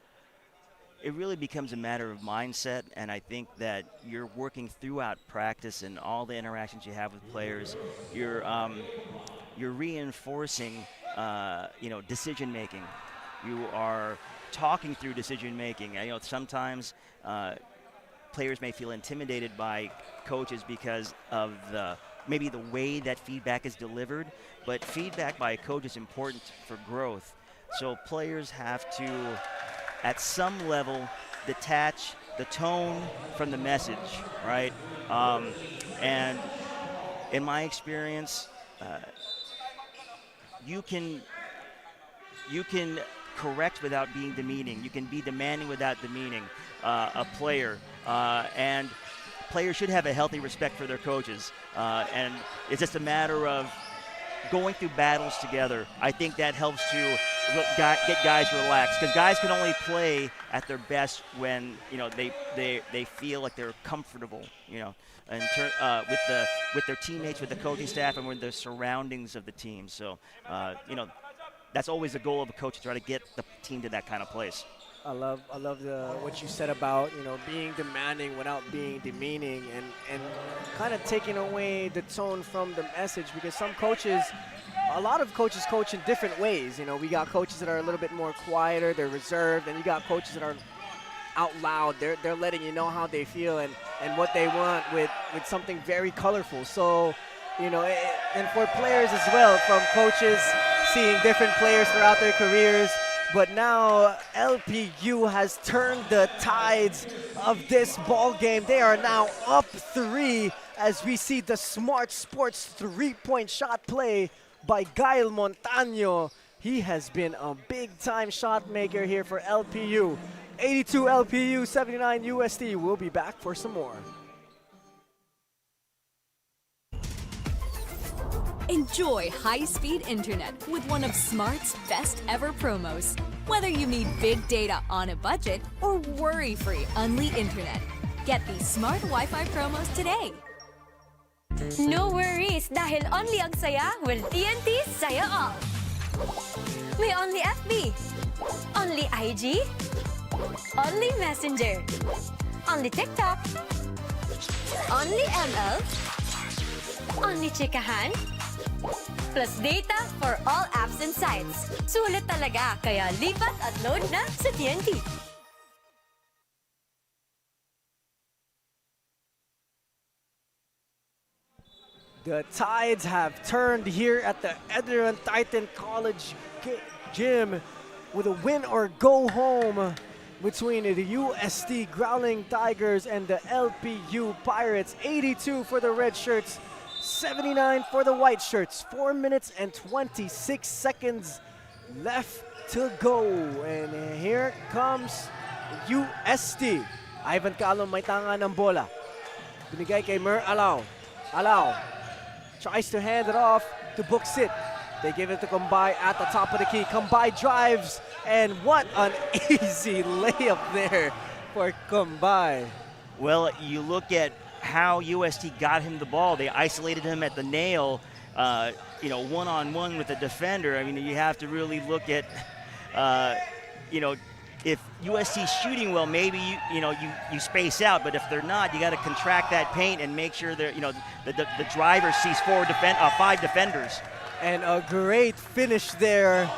It really becomes a matter of mindset, and I think that you're working throughout practice and all the interactions you have with players. You're reinforcing, decision making. You are talking through decision making. You know, sometimes players may feel intimidated by coaches because of maybe the way that feedback is delivered, but feedback by a coach is important for growth. So players have to, at some level, detach the tone from the message, right? And in my experience, you can correct without being demeaning. You can be demanding without demeaning a player. And players should have a healthy respect for their coaches. And it's just a matter of going through battles together. I think that helps to get guys relaxed, because guys can only play at their best when they feel like they're comfortable, with their teammates, with the coaching staff, and with the surroundings of the team. So, that's always the goal of a coach, to try to get the team to that kind of place. I love what you said about being demanding without being demeaning, and kind of taking away the tone from the message, because a lot of coaches coach in different ways. We got coaches that are a little bit more quieter, they're reserved, and you got coaches that are out loud. They're letting you know how they feel and what they want with something very colorful. So, and for players as well, from coaches seeing different players throughout their careers. But now LPU has turned the tides of this ball game. They are now up 3 as we see the Smart Sports 3-point shot play by Gael Montaño. He has been a big-time shot maker here for LPU. 82 LPU, 79 UST. We'll be back for some more. Enjoy high-speed internet with one of Smart's best ever promos. Whether you need big data on a budget or worry-free Unli internet, get these smart Wi-Fi promos today. No worries, dahil only ang saya will TNT saya all. May only FB, only IG, only Messenger, only TikTok, only ML, only chikahan, plus data for all apps and sites. Sulit talaga, kaya lipat at load na sa TNT. The tides have turned here at the ENDERUN Titan College Gym with a win or go home between the UST Growling Tigers and the LPU Pirates. 82 for the red shirts, 79 for the white shirts. 4 minutes and 26 seconds left to go. And here comes UST. Ivan Calum may tanga ng bola. Binigay kay Mer Alao. Alao tries to hand it off to Buksit. They give it to Kumbay at the top of the key. Kumbay drives, and what an easy layup there for Kumbay. Well, you look at how UST got him the ball. They isolated him at the nail, one-on-one with the defender. I mean, you have to really look at, if UST's shooting well, maybe you space out. But if they're not, you got to contract that paint and make sure that the driver sees 5 defenders. And a great finish there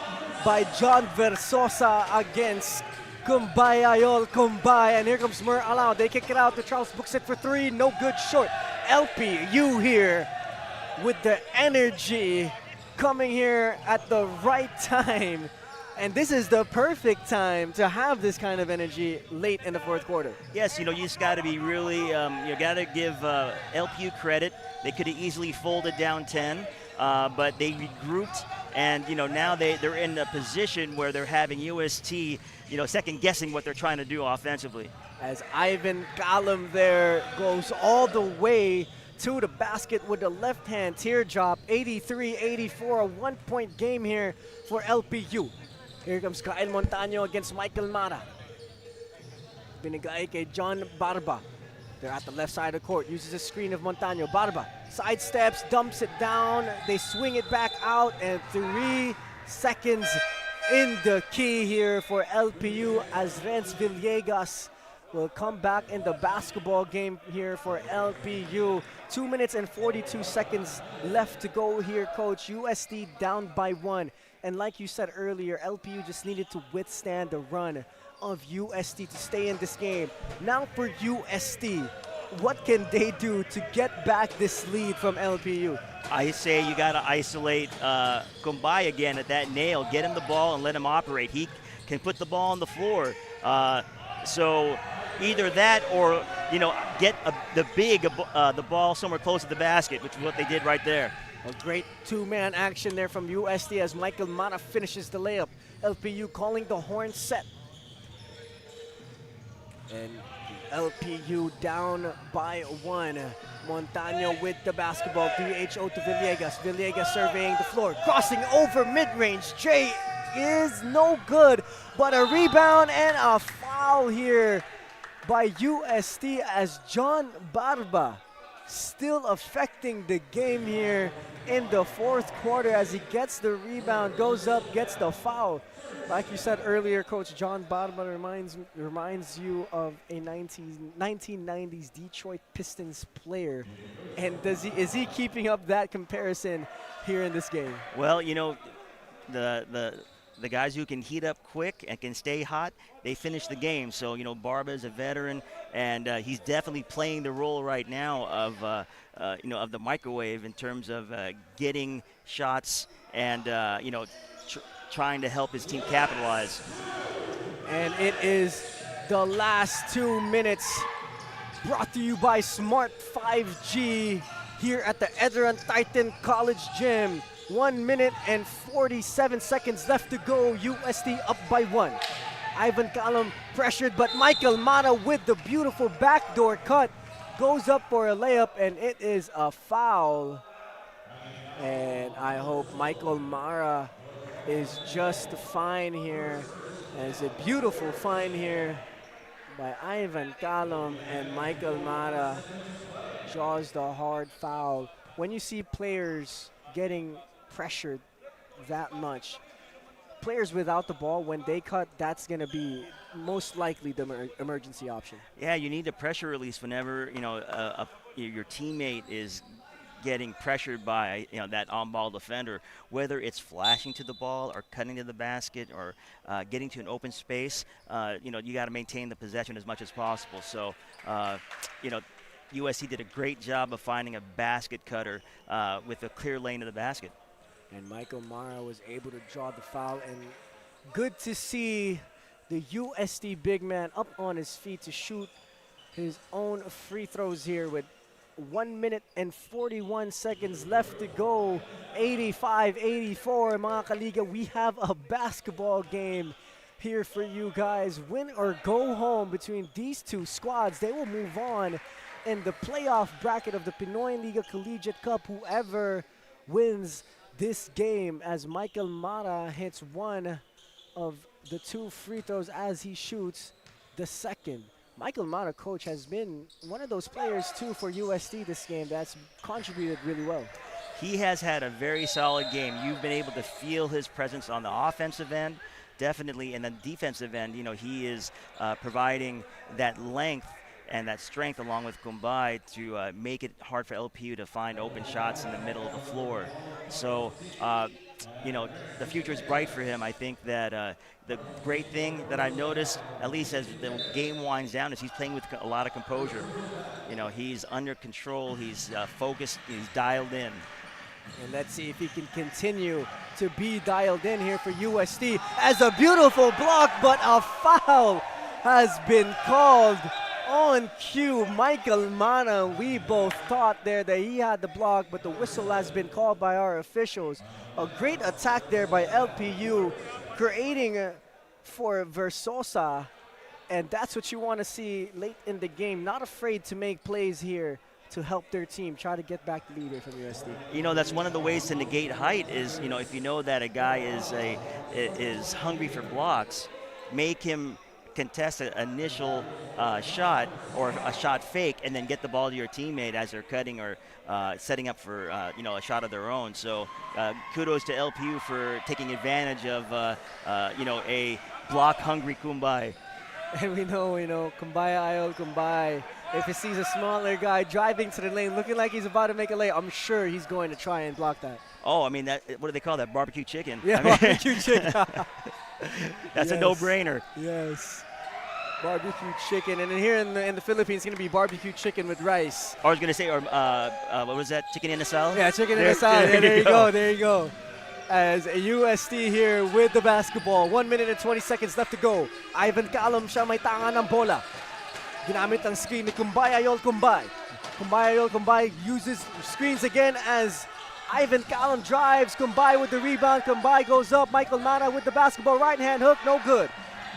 by John Versosa against Kumbay Ayol, Kumbay. And here comes Mur Alao. They kick it out to Charles Books it for three. No good short. LPU here with the energy coming here at the right time. And this is the perfect time to have this kind of energy late in the fourth quarter. Yes, you just got to be really, you got to give LPU credit. They could have easily folded down 10, but they regrouped, and now they're in a position where they're having UST, second guessing what they're trying to do offensively. As Ivan Kalum there goes all the way to the basket with the left hand teardrop. 83-84, a 1-point game here for LPU. Here comes Kyle Montaño against Michael Mara. Binigay kay John Barba. They're at the left side of the court. Uses a screen of Montaño. Barba sidesteps, dumps it down. They swing it back out, and 3 seconds in the key here for LPU as Renz Villegas will come back in the basketball game here for LPU. 2 minutes and 42 seconds left to go here, Coach. USD down by 1. And like you said earlier, LPU just needed to withstand the run of USD to stay in this game. Now for USD, what can they do to get back this lead from LPU? I say you got to isolate Kumbay again at that nail. Get him the ball and let him operate. He can put the ball on the floor. So either that or, get the ball somewhere close to the basket, which is what they did right there. A great two-man action there from USD as Michael Mara finishes the layup. LPU calling the horn set. And LPU down by 1. Montaño with the basketball. 3-HO to Villegas. Villegas surveying the floor. Crossing over mid-range. Jay is no good, but a rebound and a foul here by USD as John Barba still affecting the game here in the fourth quarter as he gets the rebound, goes up, gets the foul. Like you said earlier, Coach, John Barba reminds you of a 1990s Detroit Pistons player. And is he keeping up that comparison here in this game? Well, the guys who can heat up quick and can stay hot, they finish the game. So, Barba is a veteran, and he's definitely playing the role right now of the microwave in terms of getting shots and, trying to help his team capitalize. And it is the last 2 minutes brought to you by Smart 5G here at the ENDERUN Titan College Gym. 1 minute and 47 seconds left to go. USD up by 1. Ivan Kalum pressured, but Michael Mara with the beautiful backdoor cut goes up for a layup, and it is a foul. And I hope Michael Mara is just fine here. And it's a beautiful find here by Ivan Kalum, and Michael Mara draws the hard foul. When you see players getting pressured that much, players without the ball, when they cut, that's going to be most likely the emergency option. Yeah, you need a pressure release whenever your teammate is getting pressured by that on-ball defender, whether it's flashing to the ball or cutting to the basket or getting to an open space. You got to maintain the possession as much as possible. So, USC did a great job of finding a basket cutter with a clear lane to the basket. And Michael Mara was able to draw the foul, and good to see the USD big man up on his feet to shoot his own free throws here with 1 minute and 41 seconds left to go. 85-84, mga kaliga. We have a basketball game here for you guys. Win or go home between these two squads. They will move on in the playoff bracket of the Pinoyliga Collegiate Cup. Whoever wins this game, as Michael Mara hits one of the 2 free throws as he shoots the second. Michael Mara, coach, has been one of those players too for USD this game that's contributed really well. He has had a very solid game. You've been able to feel his presence on the offensive end, definitely, and the defensive end. He is providing that length and that strength along with Kumbay to make it hard for LPU to find open shots in the middle of the floor. So you know, the future is bright for him. I think that the great thing that I've noticed, at least as the game winds down, is he's playing with a lot of composure. You know, he's under control, he's focused, he's dialed in. And let's see if he can continue to be dialed in here for UST as a beautiful block, but a foul has been called on cue. Michael Mana, we both thought there that he had the block, but the whistle has been called by our officials. A great attack there by LPU, creating for Versosa, and that's what you want to see late in the game. Not afraid to make plays here to help their team try to get back the lead here from USD. You know, that's one of the ways to negate height is, you know, if you know that a guy is hungry for blocks, make him contest an initial shot or a shot fake and then get the ball to your teammate as they're cutting or setting up for, you know, a shot of their own. So kudos to LPU for taking advantage of, you know, a block-hungry Kumbai. And we know, Kumbaya Ayol Kumbay, if he sees a smaller guy driving to the lane looking like he's about to make a lay, I'm sure he's going to try and block that. Oh, I mean, that, what do they call that? Barbecue chicken. Yeah, I mean, barbecue chicken. That's a no-brainer. Yes. Barbecue chicken. And then here in the Philippines, it's going to be barbecue chicken with rice. I was going to say, or what was that? Chicken in a salad? Yeah, chicken in a salad. Yeah, there you go. There you go. As a UST here with the basketball. 1 minute and 20 seconds left to go. Ivan Calum siya may tanga ng bola. Ginamit ang screen ni Kumbay Ayol Kumbay. Kumbay Ayol Kumbay uses screens again as Ivan Calum drives. Kumbay with the rebound. Kumbay goes up. Michael Mana with the basketball. Right hand hook. No good.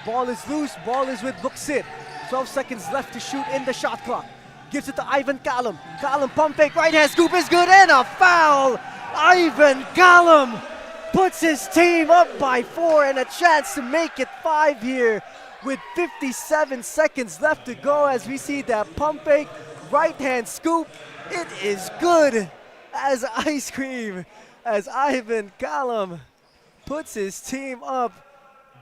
Ball is loose. Ball is with Buksit. 12 seconds left to shoot in the shot clock. Gives it to Ivan Calum. Calum pump fake. Right hand scoop is good and a foul. Ivan Calum puts his team up by 4 and a chance to make it 5 here with 57 seconds left to go as we see that pump fake, right hand scoop. It is good as ice cream as Ivan Calum puts his team up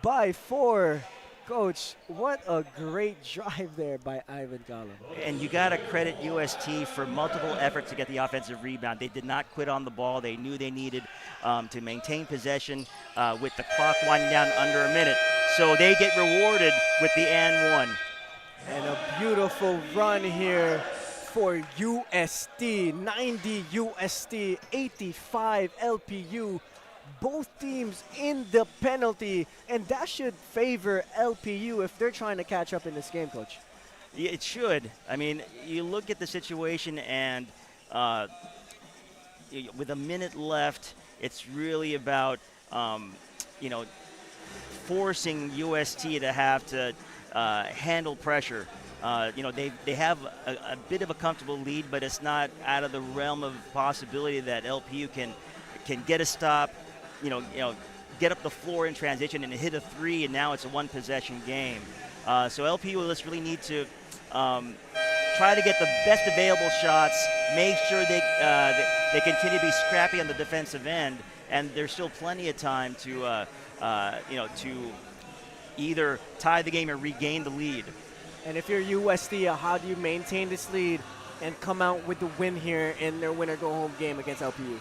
by 4. Coach, what a great drive there by Ivan Calum. And you got to credit UST for multiple efforts to get the offensive rebound. They did not quit on the ball. They knew they needed to maintain possession with the clock winding down under a minute. So they get rewarded with the and one. And a beautiful run here for UST. 90 UST, 85 LPU. Both teams in the penalty, and that should favor LPU if they're trying to catch up in this game, Coach. Yeah, it should. I mean, you look at the situation, and with a minute left, it's really about, you know, forcing UST to have to handle pressure. You know, they have a bit of a comfortable lead, but it's not out of the realm of possibility that LPU can get a stop, you know, get up the floor in transition and hit a 3, and now it's a 1-possession game. So LPU will just really need to try to get the best available shots, make sure they continue to be scrappy on the defensive end, and there's still plenty of time to, you know, to either tie the game or regain the lead. And if you're UST, how do you maintain this lead and come out with the win here in their winner-go-home game against LPU?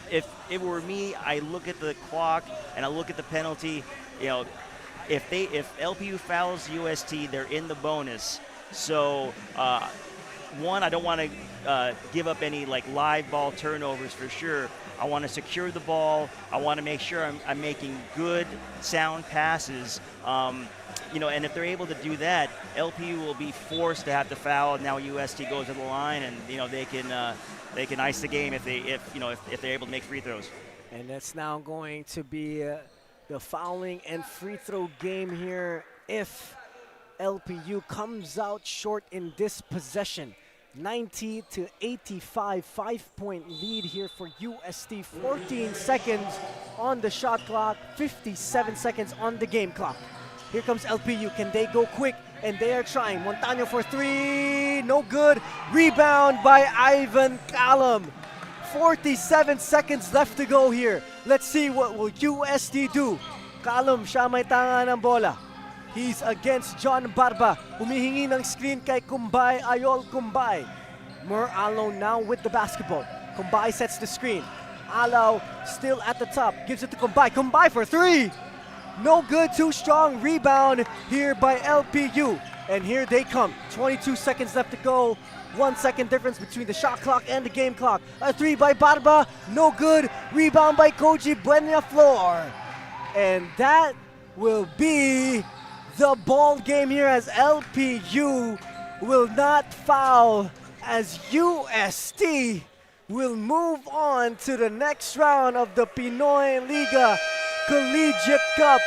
If it were me, I look at the clock and I look at the penalty. You know, if LPU fouls UST, they're in the bonus. So, one, I don't want to give up any like live ball turnovers for sure. I want to secure the ball. I want to make sure I'm making good, sound passes. You know, and if they're able to do that, LPU will be forced to have to foul. Now UST goes to the line, and you know they can ice the game if they're able to make free throws. And that's now going to be the fouling and free throw game here if LPU comes out short in this possession. 90 to 85, 5-point lead here for UST. 14 seconds on the shot clock, 57 seconds on the game clock. Here comes LPU. Can they go quick? And they are trying. Montaño for 3. No good. Rebound by Ivan Calum. 47 seconds left to go here. Let's see what will UST do. Calum, siya may tanga ng bola. He's against John Barba. Humihingi ng screen kay Kumbay Ayol Kumbay. More alone now with the basketball. Kumbay sets the screen. Alaw still at the top. Gives it to Kumbay. Kumbay for three. No good. Too strong. Rebound here by LPU. And here they come. 22 seconds left to go. 1 second difference between the shot clock and the game clock. A three by Barba. No good. Rebound by Koji Buena Flor. And that will be the ball game here as LPU will not foul as UST will move on to the next round of the Pinoyliga Collegiate Cup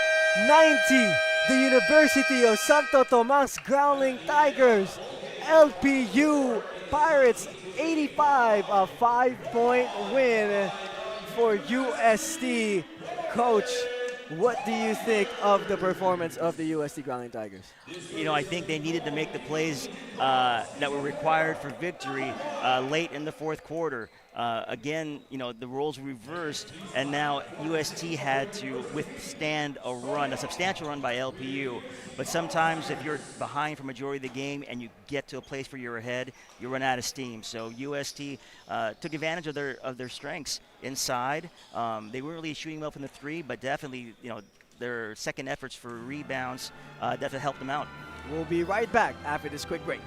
90. The University of Santo Tomas Growling Tigers, LPU Pirates 85, a 5-point win for UST. Coach, what do you think of the performance of the UST Growling Tigers? You know, I think they needed to make the plays that were required for victory late in the fourth quarter. Again, you know, the roles reversed, and now UST had to withstand a run, a substantial run by LPU. But sometimes if you're behind for majority of the game and you get to a place where you're ahead, you run out of steam. So UST took advantage of their strengths inside. They weren't really shooting well from the three, but definitely, you know, their second efforts for rebounds definitely helped them out. We'll be right back after this quick break.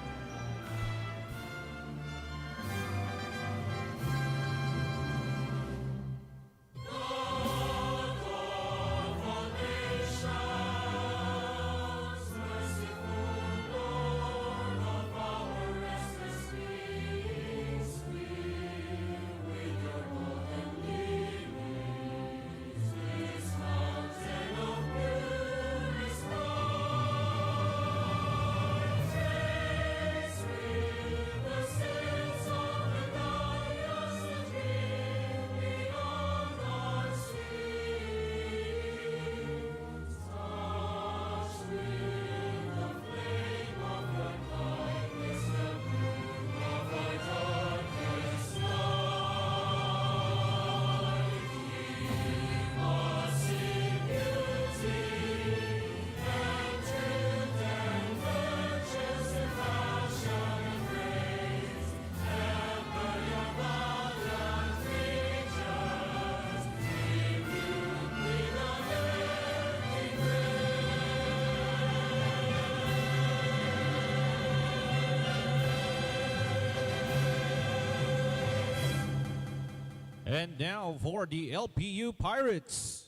And now for the LPU Pirates.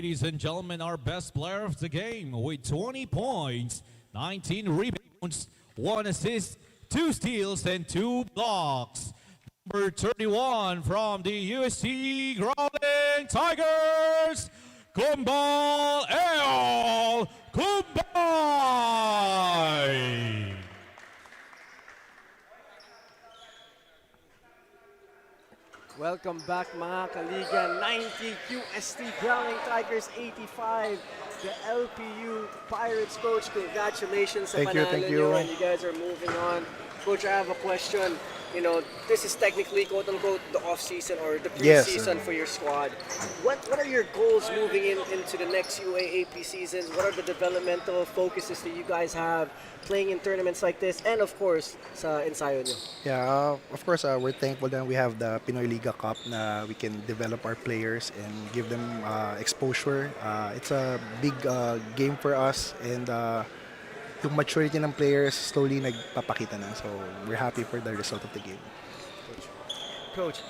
ladies and gentlemen, our best player of the game with 20 points, 19 rebounds, 1 assist, 2 steals, and 2 blocks. Number 31 from the UST Growling Tigers, Kumbal El Kumbay! Welcome back mga kaliga. 90 QST Growling Tigers 85. The LPU Pirates coach, congratulations sa panalo nyo, and you guys are moving on. Coach, I have a question. You know, this is technically quote-unquote the off-season or the pre-season for your squad. What are your goals moving into the next UAAP seasons? What are the developmental focuses that you guys have playing in tournaments like this, and of course sa ensayo nyo? Yeah, of course, we're thankful that we have the Pinoyliga Cup na we can develop our players and give them exposure. It's a big game for us, and yung maturity ng players slowly nagpapakita na. So we're happy for the result of the game. Coach,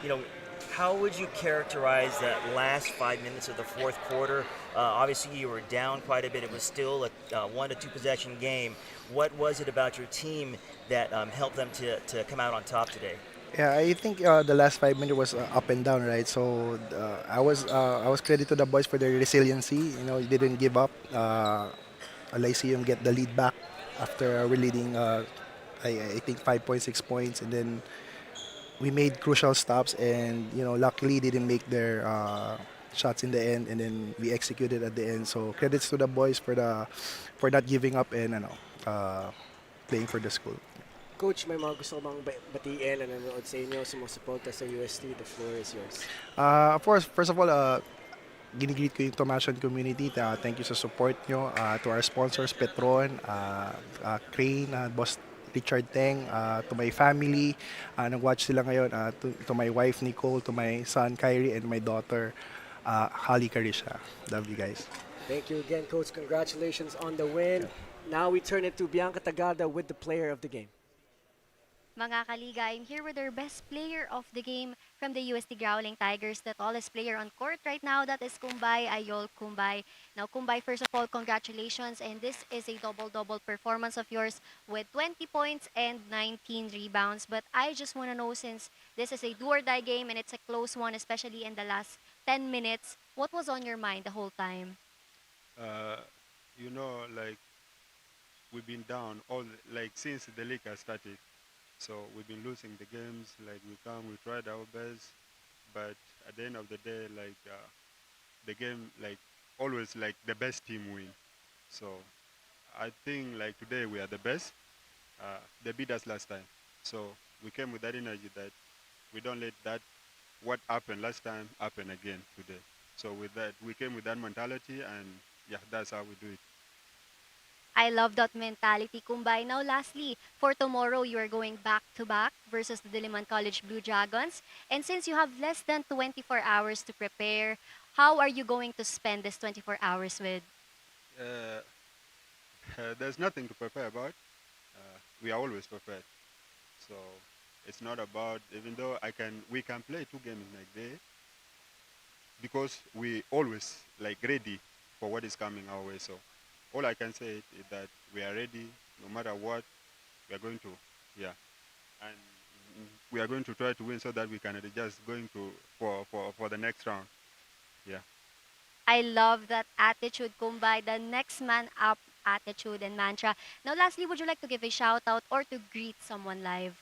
you know, how would you characterize that last 5 minutes of the fourth quarter? Obviously, you were down quite a bit. It was still a 1 to 2 possession game. What was it about your team that helped them to come out on top today? Yeah, I think the last 5 minutes was up and down, right? So I was credit to the boys for their resiliency. You know, they didn't give up. LYCEUM get the lead back after we're leading, I think 5.6 points, and then we made crucial stops, and you know, luckily they didn't make their shots in the end, and then we executed at the end. So credits to the boys for not giving up and playing for the school. Coach, may mga gusto bang batiin na nanonood sa inyo, sumusuporta sa UST? The floor is yours. Of course, first of all, ginigreet ko yung Tomasian community. Thank you sa support nyo. To our sponsors, Petron, Crane, Boss Richard Teng, to my family, nag-watch sila ngayon, to my wife Nicole, to my son Kyrie, and my daughter Holly Carisha. Love you guys. Thank you again, Coach. Congratulations on the win. Now we turn it to Bianca Tagada with the player of the game. Mga kaliga, I'm here with our best player of the game from the UST Growling Tigers, the tallest player on court right now. That is Kumbay Ayol Kumbay. Now, Kumbay, first of all, congratulations. And this is a double-double performance of yours with 20 points and 19 rebounds. But I just want to know, since this is a do-or-die game and it's a close one, especially in the last 10 minutes, what was on your mind the whole time? You know, like, we've been down since the league has started. So we've been losing the games, we tried our best, but at the end of the day, the game, always, the best team win. So I think, today we are the best. They beat us last time. So we came with that energy that we don't let what happened last time happen again today. So with that, we came with that mentality, and yeah, that's how we do it. I love that mentality, Kumbay. Now, lastly, for tomorrow, you are going back-to-back versus the Diliman College Blue Dragons. And since you have less than 24 hours to prepare, how are you going to spend this 24 hours with? There's nothing to prepare about. We are always prepared. So it's not about, even though we can play 2 games in a day, because we always ready for what is coming our way. So all I can say is that we are ready, no matter what. We are going to, and we are going to try to win so that we can just going to for the next round. Yeah. I love that attitude, Kumbay, the next man up attitude and mantra. Now, lastly, would you like to give a shout out or to greet someone live?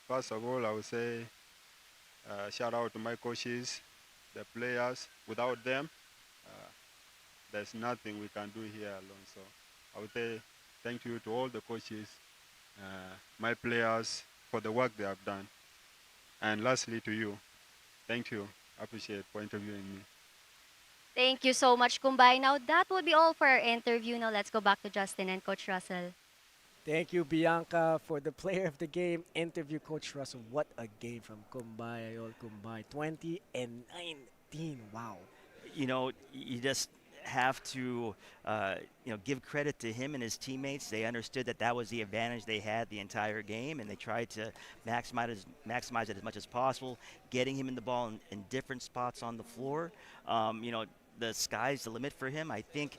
First of all, I would say shout out to my coaches, the players. Without them, there's nothing we can do here alone. So I would say thank you to all the coaches, my players, for the work they have done. And lastly to you, thank you. I appreciate for interviewing me. Thank you so much, Kumbay. Now, that will be all for our interview. Now, let's go back to Justin and Coach Russell. Thank you, Bianca, for the player of the game interview. Coach Russell, what a game from Kumbay Ayol Kumbay. 20 and 19. Wow. You know, you just have to give credit to him and his teammates. They understood that was the advantage they had the entire game, and they tried to maximize it as much as possible, getting him in the ball in different spots on the floor. the sky's the limit for him. I think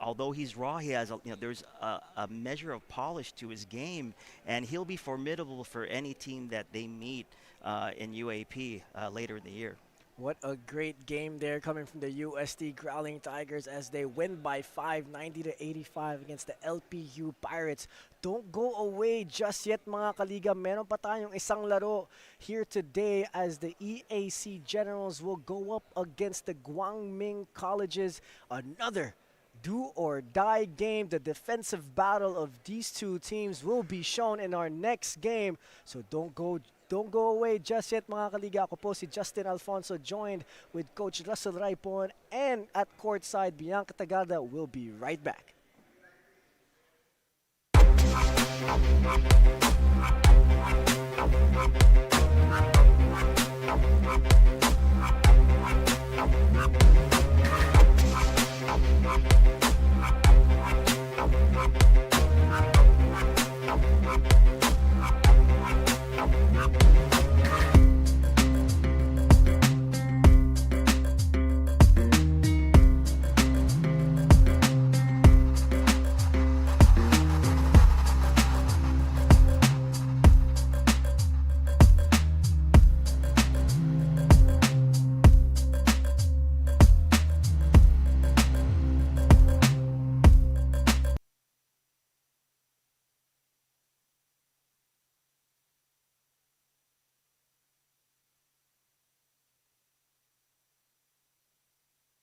although he's raw, he has there's a measure of polish to his game, and he'll be formidable for any team that they meet in UAP later in the year. What a great game there coming from the UST Growling Tigers as they win by 5, 90-85 against the LPU Pirates. Don't go away just yet mga kaliga. Meron pa tayong isang laro here today as the EAC Generals will go up against the Guangming Colleges. Another do or die game. The defensive battle of these two teams will be shown in our next game. So don't go away just yet mga kaliga. Ako po si Justin Alfonso, joined with Coach Russell Raipon, and at courtside Bianca Tagalda. Will be right back.